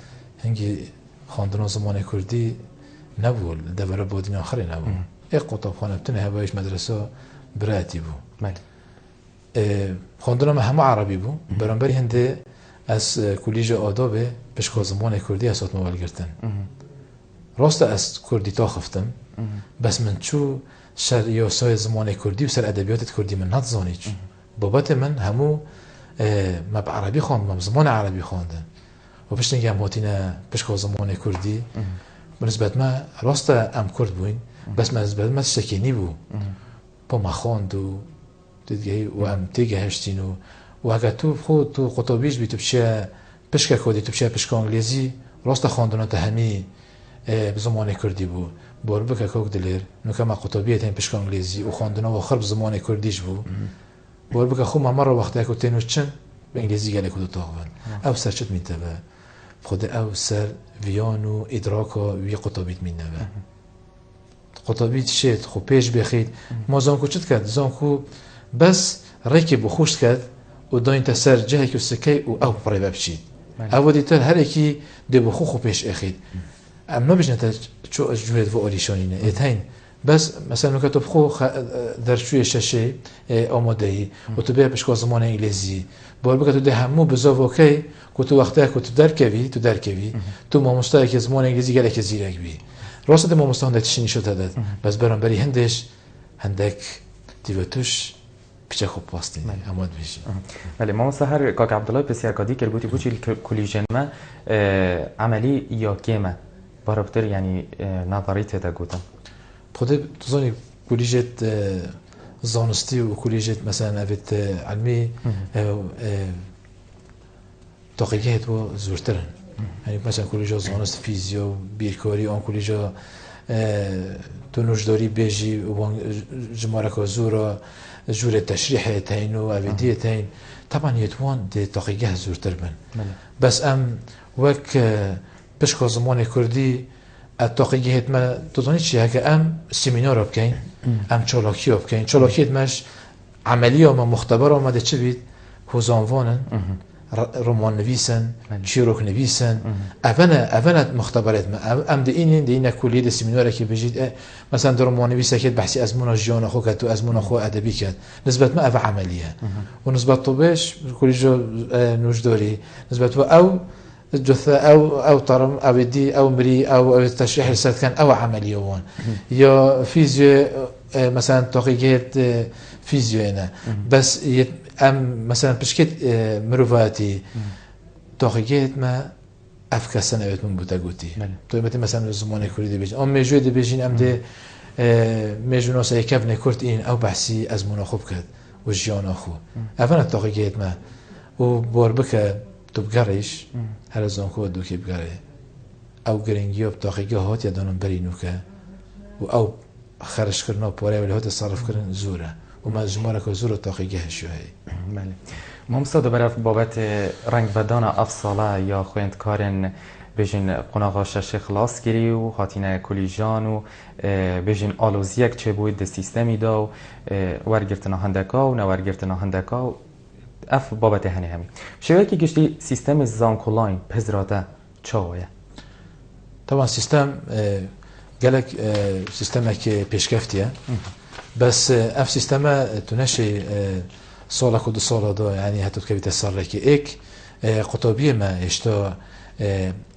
هنگی خواندن زمان کردی نبود دوره بودین آخری نبود یک قطبخانه بتونه هوایش مدرسه براتی بود خواندن همه عربی بود برانبری هنده از کلیج آداب پشکا زمان کردی اسات موال گرتن راست از کردی تا خفتم بس من چو سر یاسای زمان کردی و سر ادبیات کردی من نتزانیچ بابت من همو ما بعربی خواندم زمان عربی خواندم و پشت اینکه هم هاتینه پشکا زمان کردی بنسبت ما راست ام کرد بوین بس من نسبت ما شکینی بو با ما خواند و دیگه و ام تیگه هشتین و اگر تو خود تو قطبیش بی تو بشه پشکا کردی تو بشه پشکا انگلیزی راست خواندن تا همی زمان کردی بود بار بکه کوک دلیر نکه ما قطبیت هم پشکا انگلیزی و خواندن و خرب زمان کردیش بود بار بکه خو ما مره وقتی که تینوش چن به انگلیزی گله کدو تاقون او سر چت میتبه خود او سر ویان و ادراک وی قطبیت مینبه قطبیت شد خو پیش بخید ما زانکو چت کرد زانکو بس ریکی بخوشت کرد و داین تا سر جهی که سکی و او پره ببشید او دیتر هر اکی دی بخو خو پیش اخید ام نبجنت شو جوهد و آلیشانینه اتهین بس مثلا نکات بخو در شوی ششه آمادهی و تو به پشکا زمان انگلیزی بار بگه تو ده همو بزاو اوکی که تو وقتی که تو درکوی تو ماموستا که زمان انگلیزی گله که زیرک بی راست ماموستا هنده تشینی شد داد بس برام بری هندک دیوتوش پیچه خوب پاستین اماد بیشی بله ما هر کاک عبدالله بسیار کادی کربوتی بوچی کلیژن ما عملی یا کیمه باربتر یعنی نظری تدا گوتم خود تزانی کلیجت زانستی و کلیجت مثلا اوت علمی تقیقه و زورترن یعنی مثلا کلیجا زانست فیزیو بیرکاری آن کلیجا تو نوشداری بیجی و جمارک زورا جور تشریح تاین و اویدیه تاین طبعا یتوان ده تقیقه زورتر بن بس ام وک پشکا زمان کردی التقیه ما تظنی چیه که ام سمینار بکن ام چالاکی بکن چالاکی مش عملی و مختبر آمده چه بید هزانوانن رمان نویسن چیروک نویسن اونا مختبرات ما ام ده این کلیه ده سمیناره که بجید مثلا در رمان نویسه که بحثی از منا جیان خو کرد و از منا خو ادبی کرد نسبت ما اوه عملیه و نسبت تو بهش کلیجا نوشداری نسبت او جثة أو طرم أو دي أو مري أو تشريح السد كان أو عملية وان يا فيزياء مثلا تقيقات فيزياء هنا بس أم مثلا بشكل مروفاتي تقيقات ما أفكار سنوات من بوتاقوتي تو مثلا الزمان كوري دي بيجين أم ميجو دي بيجين أم دي ميجو ناس يكفن كورت إن أو بحثي أزمون أخو بكت وجيان أخو أفنا التقيقات ما وبوربك تو بگریش هر از آن خود دو که بگره او گرینگی و بتاقیگه هات یادانم برینو که و او خرج کردن پاره ولی هات صرف کردن زوره و مجموعه که زور تاقیگه شوی. بله. ممسد برای بابت رنگ بدان افصاله یا خویند کارن بجین قناغاش خلاص گیری و خاطینه کلیجان و بجین آلوزیک چه بود ده سیستمی دا و ورگرتنا هندکا و نورگرتنا هندکا اف بابت هنی همی شوی که گشتی سیستم زانکولاین پزراده چاویه طبعا سیستم گلک سیستم که پیشکفتیه بس اف سیستم تونشی سال خود سال دا یعنی حتی که بیت سال که ایک قطابی ما اشتا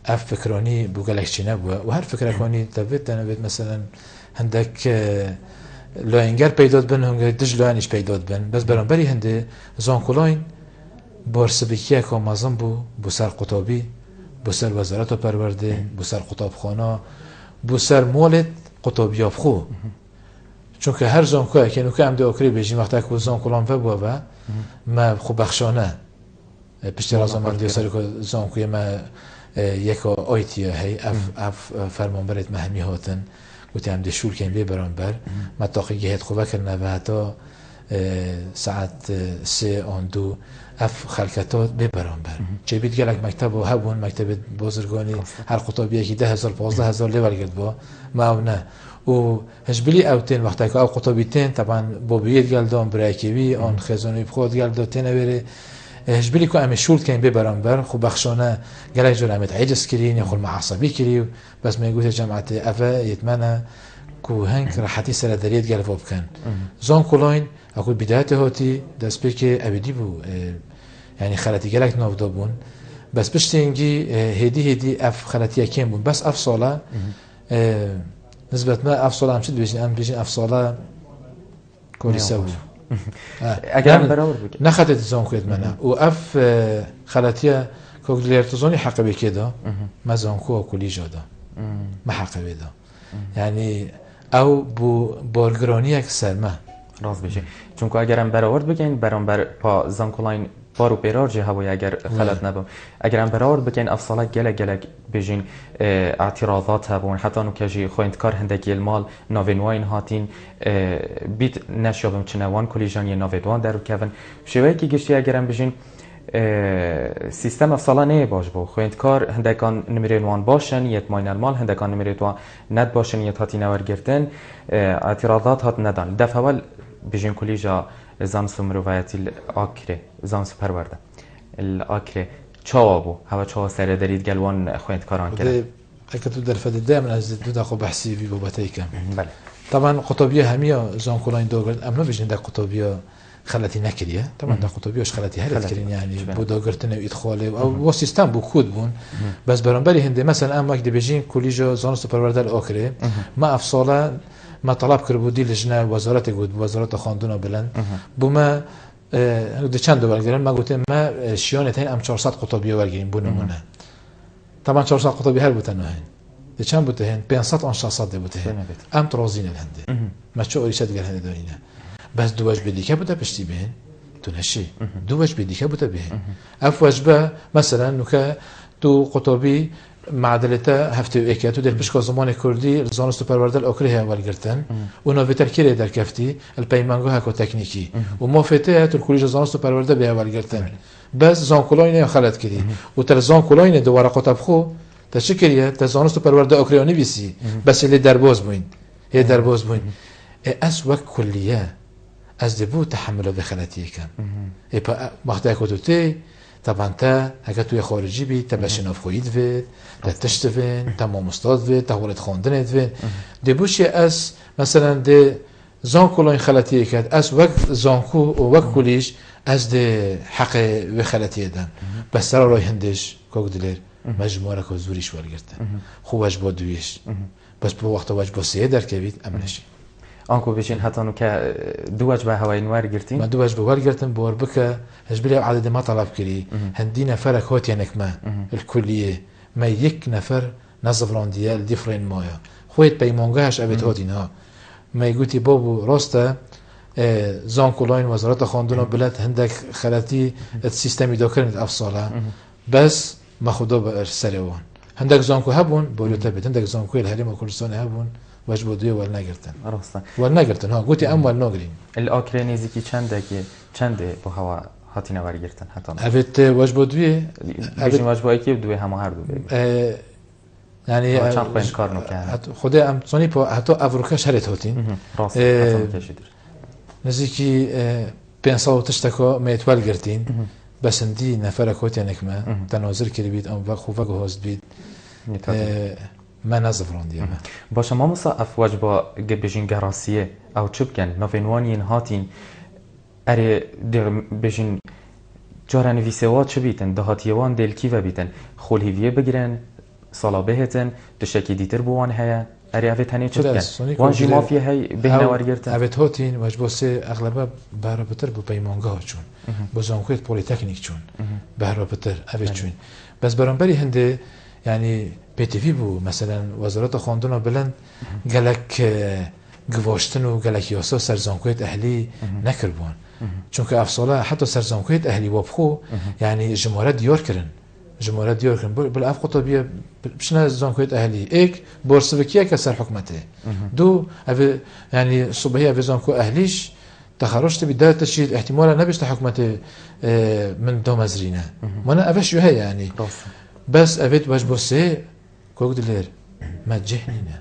اف فکرانی بو گلک چی نبوه و هر فکرانی تبید تنبید مثلا هندک لاینگر پیداد بن هنگه دج لاینش پیداد بن بس برانبری هنده زانکولاین بارسبکیه که مازن بو سر قطابی بو سر وزارت پرورده بو سر قطاب خانه بو سر مولد قطابی خو چون که هر زانکوه که نوکه هم ده اکری بیجیم وقتی که زانکولان و بوه ما خوب بخشانه پشت رازم من دیو سر که زانکوه ما یک آیتیه هی اف فرمانبرت مهمی هاتن گوتی هم دشول کن بی برانبر ما تاقیگه هد خوبه کرنه و حتی ساعت 3 آن 2 اف خلکتات بی برانبر چه بید گلک مکتب و هبون مکتب بازرگانی هر خطابیه که 10,000 15,000 لیول گرد با ما او نه و هجبلی اوتین وقتی که او خطابیتین طبعا بابیت گلدان برایکیوی آن خزانوی بخود گلدان بره هجبلی که امی شولد کن بی برانبر خو بخشانه گلک جور امید عجز کرین یا خو المعصبی کریو بس ما يقول جماعة أفا يتمنى كو هنك راحتي سر دريت قال فوب كان زون كولاين أقول بدايته هاتي داس بيكي أبدي بو يعني خلاتي قالك نوف دابون بس بشتينجي هدي أف خلاتي أكيم بون بس أف صلاة نسبة ما أف صلاة مشد بيجين أف صلاة كوري سوي أجرام برور بك نخدت زون كو يتمنى وأف خلاتي كوكلير تظني حق بكده ما زانكو كلي جادا ما حق بده يعني او بو بارگرانی اکثر ما راز بشه چون که اگرم برآورد بگین برانبر پا زانکولاین بارو پیرار جه هوای اگر خلط نبود اگرم برآورد بگین افصاله گلک بجین اعتراضات هبون حتی نوکجی خویند کار هندگی المال ناوینواین هاتین بیت نشابم چنوان کلیجانی ناویدوان درو کون شوی که گشتی اگرم بجین سیستم افصاله نه باش بو خویند کار هندکان نمره وان باشن یت ماین المال هندکان نمره تو ند باشن یت هاتی نور گرتن اعتراضات هات ندان دفع اول بجین کلیجا زانس مروایتی الاکره زانس پرورده الاکره چاوا بو هوا چاوا سر درید گلوان خویند کاران کرد اكتو درفد دائما از دو دقو بحثي في بوباتيكم بله طبعا قطبيه هميه زون كولاين دوغر امنو فيجن دا قطبيه خلتي نكريه طبعا دا قطبيهش خلتي هرت كرين يعني بو دوغرتن وادخاله او سيستم بو كود بون بس برانبري هندي مثلا ام وقت بيجين كوليجو زانست پروردل اوكري ما افصاله ما طلب كربو دي لجنه وزاره بود وزاره خاندون بلند بوما دو چند دو برگردن ما گفتم ما شیانتین ام 400 قطبیه برگردیم بو نمونه طبعا 400 قطبیه هر بودن نه دو چند بوده هن 500 آن 600 بوده ام ترازین الهنده ما چه اوریشت گر هنده دارینه بس دو وجبه دیگه بوده پشتی بهن تو نشی دو وجبه دیگه بوده بهن اف وجبه مثلا نوکه تو قطبی معادلته هفته و اکیاتو در پشت زمان کردی زانست پروردل اوکری ها ولگرتن و نویتر کره در کفتی الپیمانگو هاکو تکنیکی و موفته تر کلیج زانست پروردل به ولگرتن بس زان کلاین خلط کردی و تر زان کلاین دوباره قطب خو تشکریه تا زانست پروردل اوکریانی بیسی بس اللي دربوز بوین هي دربوز بوین اس وک کلیه از دبو تحمل بخلاتیه کم ای وقتی کدوتی طبعا تا اگه توی خارجی بی تا بشناف خویید وید تا تشتوین تا مامستاد وید تا ولد خواندنید وید دبوشی از مثلا ده زانکو لاین خلطیه کرد از وقت زانکو و وقت کلیش از ده حق و خلطیه دن بس سر رای هندش که دلیر مجموعه که زوریش ورگرده خو وجبا دویش بس به وقت وجبا سیه در که بید امنشی آنکو بيجين حتى إنه دو وجبة هواي نوار قرتين ما دو وجبة ورقرتن بوربكة هجبلي عدد ما طلب كري هندينا فرق هوت ينك ما الكلية ما يك نفر نظفلاندية الديفرين مايا خويت بيمونجاش أبيت هوتينها ما يقولي بابو راستا زان كولاين وزارة خاندونا بلاد هندك خلاتي السيستمي دوكرن أفصالها بس ما خدا بسريوان هندك زانكو هبون بولو تبت هندك زانكو الهرم وكردستان هبون وجبه دوی ول نگرتن راستا ول نگرتن ها گوتی ام ول نگرین الاوکرانیزی کی چنده با هوا هاتی نوار گرتن حتی اوت وجبه دوی بیشتر وجبه کی دوی هم هر دو یعنی چند پنج کار نکرد خود ام ثانی په حتی افریقا شرط هاتین راستا کشیدر نزدیکی 500 تشتکو میتول گرتین بس اندی نفر کوت نکما تناظر کردید بید ام وقت خوب هست بید ما نظفراندیه باشه ما مصاف وجبه بيجين جراسية أو تشبكن نوفينوانين هاتين أري بيجين جارن ویسوات چه بیتن دهاتیوان دل کیو بیتن خولهیویه بگیرن صلابه هتن تشکی دیتر بوان هیا أري أفت هني چه بکن وان جی مافیا هی بهنه وارگرتن أفت هاتین وجباسه اغلبه بهرابتر بو پیمانگاه چون بو زانکویت پولیتکنیک چون بهرابتر أفت چون بس برانبری هنده يعني بي تي في بو مثلا وزارة خاندونا بلند قالك قواشتن و قالك ياسا سرزانكويت أهلي نكربون چونك أفصالا حتى سرزانكويت أهلي وابخو يعني جمهورة ديار كرن جمهورة ديار كرن بالأف قطبية بشنا زانكويت أهلي إيك بورسوكيا كسر حكمته دو يعني صبحية في زانكو أهليش تخرجت بداية تشيد احتمالا نبيش حكمته من دو مزرينة وانا أفش يهي يعني بس أبيت وجبوسه كوك دلير ما تجهنينا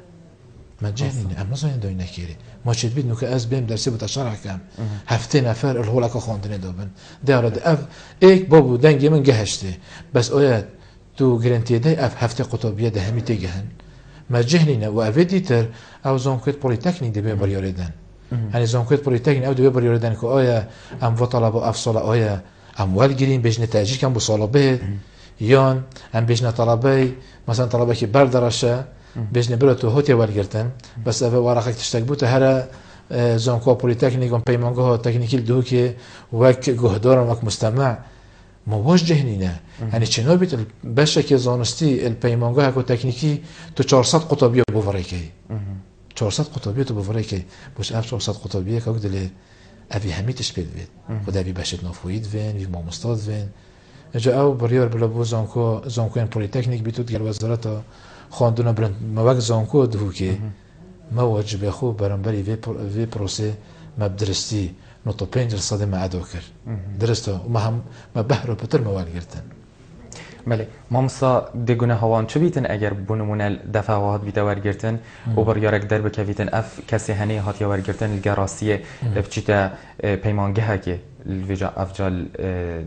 أم نظرين دوين نكيري ما شد بيد نوك أز بيم درسي بتشرح كام هفتين أفر الهولك خاندني دوبن دارد أف إيك بابو دنجي من جهشته بس أويات تو جرانتي ده أف هفتة قطبية ده همي تجهن ما تجهنينا وأبيت ديتر أو زونكوت بوليتكنيك ده بيبر يردن يعني زونكوت بوليتكنيك أو ده بيبر يردن كو أويا أم وطلبوا أفصل أويا أم والجرين بيجن تأجيل كم بصالبه يان ام بيجنا طلبي مثلا طلبه كي بردرشه بيجنا براتو هوتي ورگرتن بس اف ورقه تشتاق بوته هر زانكو بوليتكنيك ام بيمانغو تكنيكيل دوكي وك جهدار وك مستمع موجه هنا يعني چنو بيت باشه كي زانستي البيمانغو هكو تكنيكي تو 400 قطبيه بوفريكي 400 قطبيه تو بوفريكي باش اف 400 قطبيه كوك دل ابي هميتش بيت خدا بي باشه نافويد فين في مامستاد فين اجا او بريار بلا بو زانكو بوليتكنيك بيتوت قال وزارة خاندونا برند ما وقت زانكو دهوكي ما واجب يخو برنبري في بروسي ما بدرستي نوتو 5% ما عدوكر درسته وما هم ما بحرو بتر ما والگرتن بله مامسا دگونه هوان چه بیتن اگر بونمون دفعات بیت ورگرتن و بریارک در بکویتن اف کسی هنی هاتی ورگرتن الگراسیه بچیتا پیمانگه هکی الوجا افجال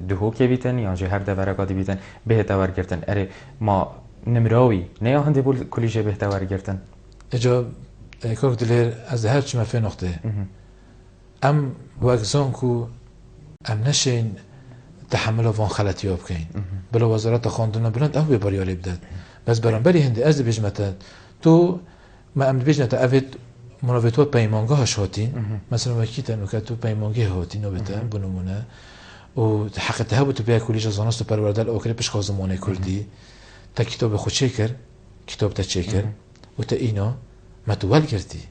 دهو که بیتن یا جه هر دورگادی بیتن به دورگرتن اره ما نمراوی نه هندی بول کلیجه بهتر ورگرتن اجا کاک دلیر از هر چی مفه نقطه ام واگزان کو ام نشین تحمل وان خلطی ها بکن بلا وزارت خواندن برند او بباری آلی بدد بس برانبری هندی از دی بجمتد تو ما ام دی بجنت اوید مناویتوات پیمانگاه هاش هاتین مثلا وکی تنو که تو پیمانگاه هاتین و بتن بنمونه و حقیقت ها تو بیا کلیج زانست و پروردل آکری پیش خازمانه کردی تا کتاب خود چکر کتاب تا چکر و تا اینا متول کردی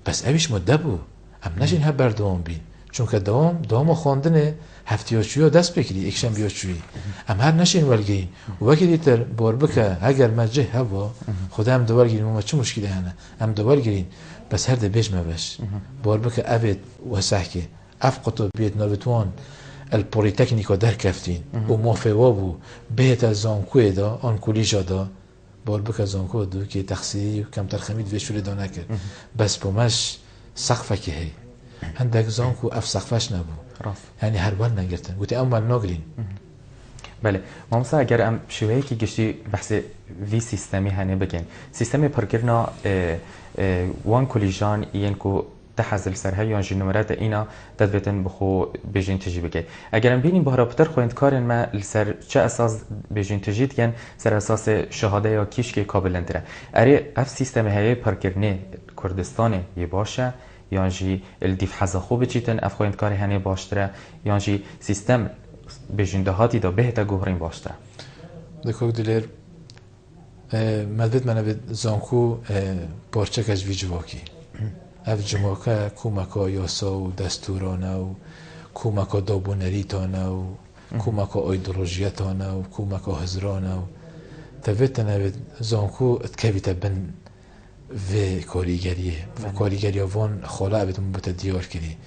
بس اویش مده بو ام نشین ها بردوام بین چون که دوام خواندن هفتیاچوی ها دست بکری اکشن بیاچوی ام هر نشین ولگین و وکی دیتر بار بکه اگر مجه هوا خدا هم دوال گیریم و چه مشکلی هنه ام دوال گیرین بس هر ده بیش مبش بار بکه اوید و سحکه اف قطبیت نویتوان الپولیتکنیکا در کفتین و موفوا بو بهت از زانکوی دا آن کلیجا دا بار بکه زانکو دو که تخصیلی کم ترخمید ویشوری دا نکر بس بومش سقفه که هی هندک زانکو اف سقفش نبو یعنی هر ول نگرتن گوتی اول نگرین بله مامسا اگر ام شویه که گشتی بحث وی سیستمی هنه بگین سیستم پرکرنا وان کلیجان این کو تحصیل سرها یا جنومرات اینا دادبتن بخو بجین تجی بگی اگرم بینیم بهرا پتر خویند کارن ما لسر چه اساس بجین تجی دیگن سر اساس شهاده یا کیش که کابل اندره اره اف سیستم هایی پرکرنه کردستان یه باشه یا جی الدیف حزا خوب چیتن اف خویند کاری هنه باشتره یا جی سیستم بجین دهاتی دا بهتا گوهرین باشتره دکوک دلیر مدبت منو زانکو بارچک از ویجواکی اف جماعه کومکا یاسا و دستورانه و کومکا دابونری تانه و کومکا ایدولوژیا تانه و کومکا هزرانه و تفتنه زانکو اتکویت بن و کاریگریه و کاریگری وان خاله ابتون بوده دیار کردی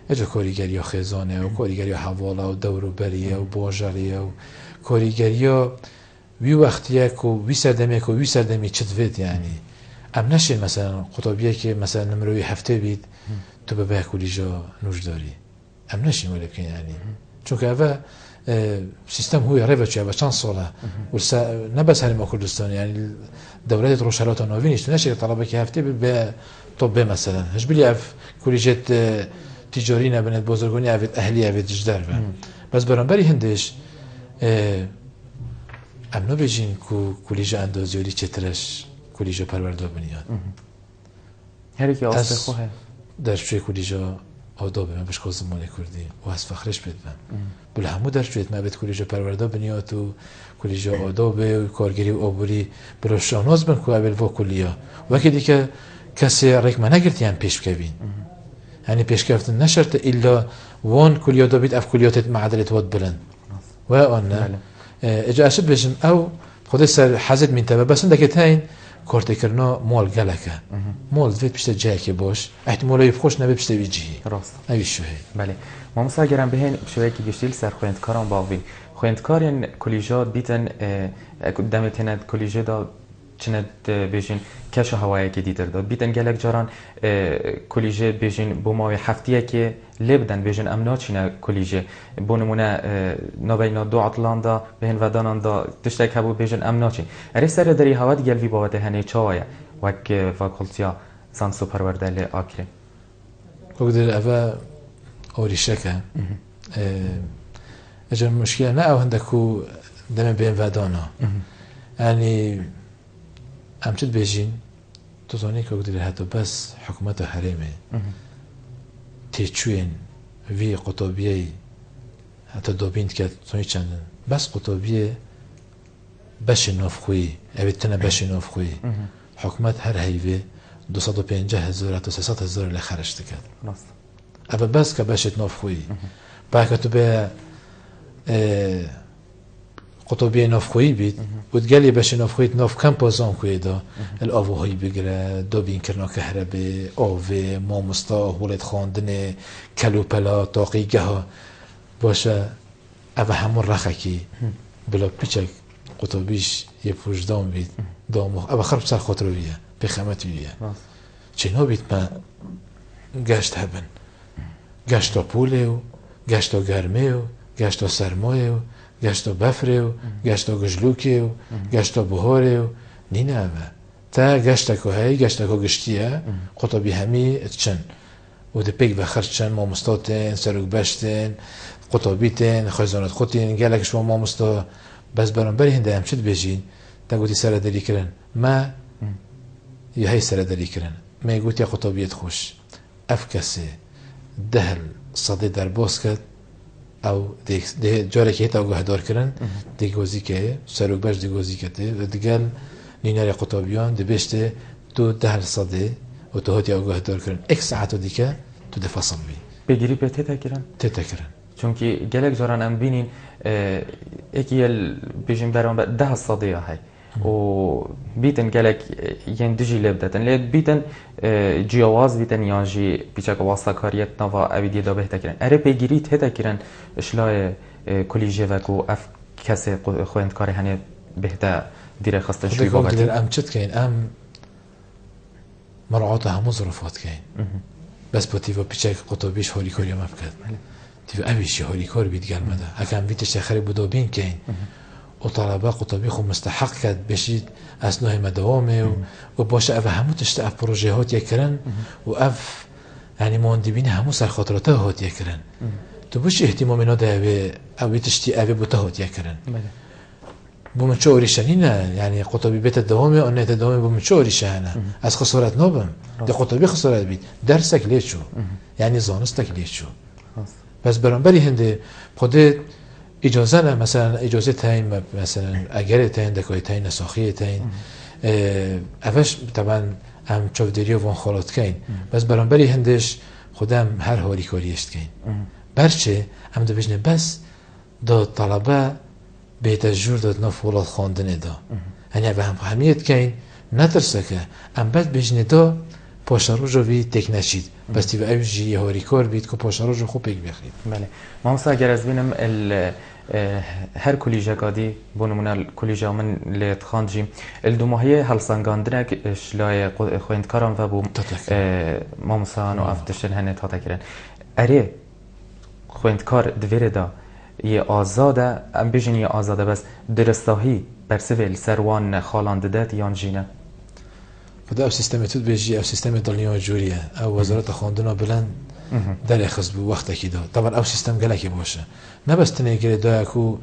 اجا کاریگری خزانه و کاریگری حواله و دوروبریه و باجریه و کاریگری وی وقتیه که وی سردمی چطفت یعنی ام نشین مثلا قطابیه که مثلا نمروی هفته بید تو به کلیجا نوش داری ام نشین ولی بکن یعنی چون که اوه سیستم هوی روی چه اوه چند ساله نه بس هرما کردستان یعنی دولت روشلات نوینیش تو نشه طلبه که هفته بید به طبه مثلا هش بلی اف کلیجت تجاری نبند بزرگانی اوید اهلی اوید جدر بس برانبری هندش ام نو بجین که کلیجا اندازیاری چترش کلیجا پرورده بنیاد هری که آسته خواه درشوی کلیجا آدابه من بهش خازمانه کردی و از فخرش بدم بله همو درشویت من بهت کلیجا پرورده بنیاد و کلیجا آدابه و کارگری و آبوری برای شاناز بن که اول و کلیا وقتی دیگه کسی رکمه نگرتی هم پیش بکوین یعنی پیش کفتن نشرت الا وان کلیا دابید اف کلیاتت معدلت واد بلند و آن نه اجا اشد بشم او خودی سر حزد منتبه بس اندکه تاین کارت کرنا مال گلکه مال دوید پیشت جایی که باش احتمالای بخوش نبه پیشت ویجیهی راست اویش شوهی بله ما مثلا گرم بهین شوهی که گشتیل سر خویندکاران باقوین خویندکارین کلیجات بیتن دمتیند کلیجه دا چند بیشین کش هوایی که دیدر داد بیتن گلک جاران کلیجه بیشین بومای هفتیه که لبدن بیشین امنا چینه کلیجه بونمونه نبینا دو عطلان دا بهن ودانان دا تشتک هبو بیشین امنا چین اری سر داری هواد گلوی باوته هنه چاوایه وک فاکولتیا سانسو پرورده لی آکرین کدر اوه آریشکه اجا مشکل نه او هندکو دم بین ودانا یعنی امچت بیشین تو زانی که اگه حتی بس حکومت حریمه تیچوین وی قطابیه حتی دوبیند که زانی چندن بس قطابیه بش نافخویی اوید تنه بش نافخویی حکومت هر هیوه 250,000 تا 300,000 لخرشت کرد اول بس که بشت نافخویی بعد که تو به قطبی نافخویی بید بود گلی بش نافخویی ناف کم پازان کوی دا الآوهایی بگیره دابین کرنا کهربه آوه مامستا ولد خواندن کلوپلا تاقیگه ها باشه اوه همون رخکی بلا پیچک قطبیش یه پوشدام بید دامو اوه خرب سر خاطرویه بخمتویه چینا بید من گشت هبن گشتا پوله و گشتا گرمه و گشتا سرمایه و گشتا بفره و گشتا گجلوکه و گشتا بهاره و نینه اوه تا گشتا که هی گشتا که گشتیه قطبی همی چن و ده پیک بخر چن ما مستاتن سروک بشتن قطبیتن خیزانت خودتین گلک شما ما مستا بس برانبری هنده همچید بیجین تا گوتی سرداری کرن ما یا هی سرداری کرن ما گوتی قطبیت خوش اف کسی دهل صدی در باز کرد او ده جاره که هیت آگاه دار کرن ده گوزی که سروک بش ده گوزی که ده دیگل نینار قطبیان ده بشته تو دهل صدی و تو هاتی آگاه دار کرن ایک ساعت دیگه تو ده فصل بی بگیری به تیتا کرن؟ تیتا کرن چونکی گلک جاران ام بینین اکیل بیشیم برام 10 صدیه های و بیتن گلک ین دیجی لبدتن لید بیتن جیاواز بیتن یانجی بیچک واسطه کاریت نوا اویدی دا بهتا کرن اره بگیری تیتا کرن اشلای کلیجه وکو اف کسی خویندکاری هنه بهتا دیره خستن شوی بابتی ام چت کین ام مراعات همو ظرفات کین بس با تیوا بیچک قطبیش هوری کاری هم افکد تیوا اویشی هوری کار بید گرمده اکم ویتش خری بودو بین کین و طلبه قطبی خو مستحق کرد بشید از نوع مدوامه و باشه اف همو تشت اف پروژه هات یکرن و اف یعنی مهندبین همو سر خاطراته هات یکرن تو باشه احتمام اینا ده اوی تشتی اوی بوته هات یکرن بومن چه اوریشنی نه یعنی قطبی بیت دوامه و نه دوامه بومن چه اوریشنه از خسارت نبم ده قطبی خسارت بید درسک لیت شو یعنی زانستک لیت شو بس برانبری هنده خودت اجازه نه مثلا اجازه تاین مثلا اگر تاین دکای تاین نساخی تاین اوش طبعا هم چودری و وان خالات کین بس برانبری هندش خودم هر حالی کاریشت کین برچه هم دو بجنه بس دا طلبه بهت جور داد ناف ولاد خواندنه دا یعنی به هم فهمیت کین نترسه که هم بد بجنه دا پاشاروجو وی تک نشید بس تی و اوجی هاری کار بید که پاشاروجو خوب بگ بخرید بله مامسا اگر از بینم هر کلیجه قادی بونمون کلیجه من لیت خانجی دو ماهی هلسانگاندنک اشلای خویندکاران و بو مامسان و افتشن هنه تا تکرن اره خویندکار دویره دا یه آزاده ام بیجن یه آزاده بس درستاهی برسویل سروان خالانده داد یان جینه خدا او سیستم تود بیجی او سیستم دلنیا جوریه او وزارت خواندنا بلند در خص بو وقت کی داد طبعا او سیستم گلکی باشه نه بس تنه گره دا کو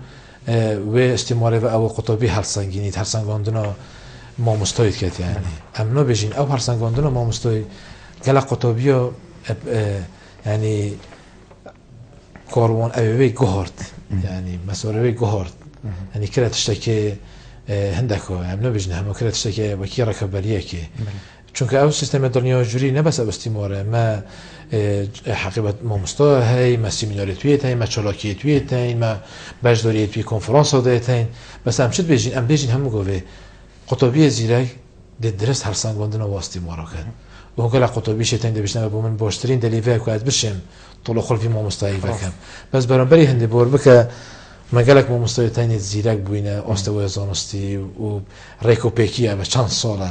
و استعمار و او قطبی هلسانگینی هلسانگاندنا ما مستوید کت یعنی امنا بیجین او هلسانگاندنا ما مستوید گل قطبیو یعنی کاروان اوی گهارد یعنی مسئله گهارد یعنی کلا تشتکی هندکو هم نبیجنه هم کلا تشتکی وکی رکبریه که چون که او سیستم دنیا جوری نه بس استعماره ما حقیقت ما مستوى هاي ما سيميناريتويت هاي ما چالاكيتويت هاي ما بجداريتوي كونفرانس هادت هاي بس هم شد بيجين ام بيجين هم گوه قطبی زیرک درست هر سنگاندن و استعماره کرد و هنگال قطبی شتن دبیشن و من باشترین دلیور کواد بشم طول خلفی ما مستعی وکم بس برانبری هنده بور بکه مگلک ما مستوی تاین زیرک بوینه استوای زانستی و ریکوپیکیه و چند ساله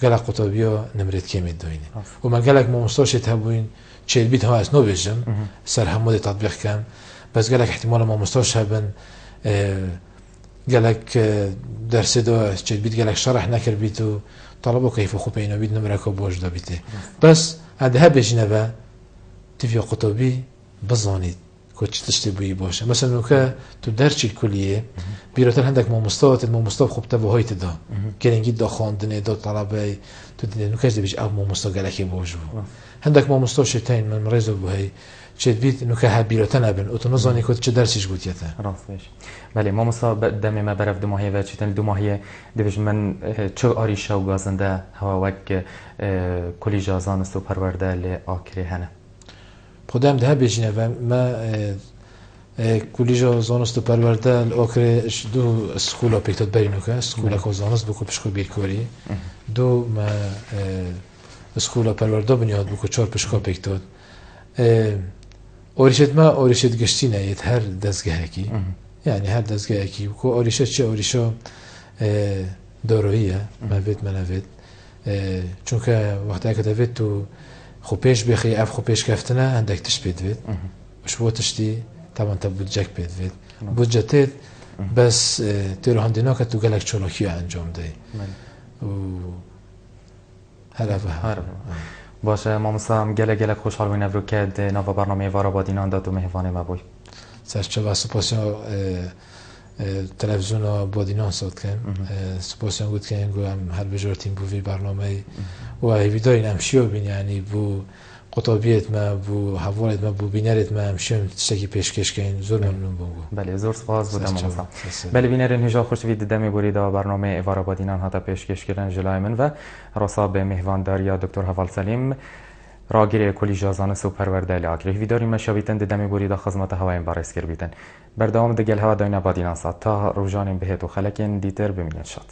گلک قطبیا نمرد کمید دوینه و مگلک ما مستویش تبوین چهل بیت ها از نو بجم سر همود تطبیق کم بس گلک احتمال ما مستویش هبن گلک درس دو چهل بیت گلک شرح نکر بیتو طلبو کیف خوب اینا بید نمره که باش دا بیته بس عده بجنه و تفیا قطبی بزانید که چه تشتی بویی باشه مثلا که تو درچی کلیه بیراتر هندک ما مستوى خوب تبو هایت دا گرنگی دا خواندنه دا طلبه تو دیده نوکش دی بیش او ما مستوى گلکی باش بو هندک ما مستوى شتاین من مرزو بو هی چه بید نوکه ها بیراتر نبین او تو نزانی که چه درسیش گوتیته راست بیش بله ما مستوى دمی ما برف دو ماهیه و چیتن دو ماهیه دیوش من چه آریشه و گازنده هوا وک کلی جازانست و پرورده لی آکری هنه خودم ده بجینه و ما کلیجا زانست و پرورده آخرش دو اسکولا پیکتاد برینو که اسکولا که زانست بکو پشکو بیرکاری دو ما اسکولا پرورده بنیاد بکو چهار پشکو پیکتاد آریشت ما آریشت گشتینه یت هر دستگاه کی یعنی هر دستگاه کی بکو آریشت چه آریشا دارویه موید منوید چون که وقتی که دوید تو خوبیش بخی اف خوبیش کفتنه هندک تش بید وید وش بو تشتی طبعا تبود جک بید وید بودجتت بس تیرو هندینا که تو گلک چالاکی انجام ده و هر باشه ماموسا گله خوشحال بودیم رو که نوا برنامه وارا بادینان داد و مهوانه ما بوی سرچه و سپاسیون تلویزیون بادینان ساد کن سپاسیون بود که اینگو هم هر بجارتیم بوی برنامه و هیویدارین همشیو بین یعنی بو قطابیت ما بو حوالت ما بو بینرت ما همشیو تشتکی پیشکش کن زور ممنون بونگو بله زور سپاس بودم ماموسا بله بینرین هجا خوش وید دمی بورید برنامه وارا بادینان هاتا پیشکش کردن جلوی من و راسا به مهوانداری دکتر حوال سلیم راگیر کلی جازان سوپرورده لاکری ویداری مشابیتن دمی بورید خدمت هوای بارس کر بیتن بردام دگل هوا داینا بادینان سات تا روزانیم بهت و خلکن دیتر ببینید شاد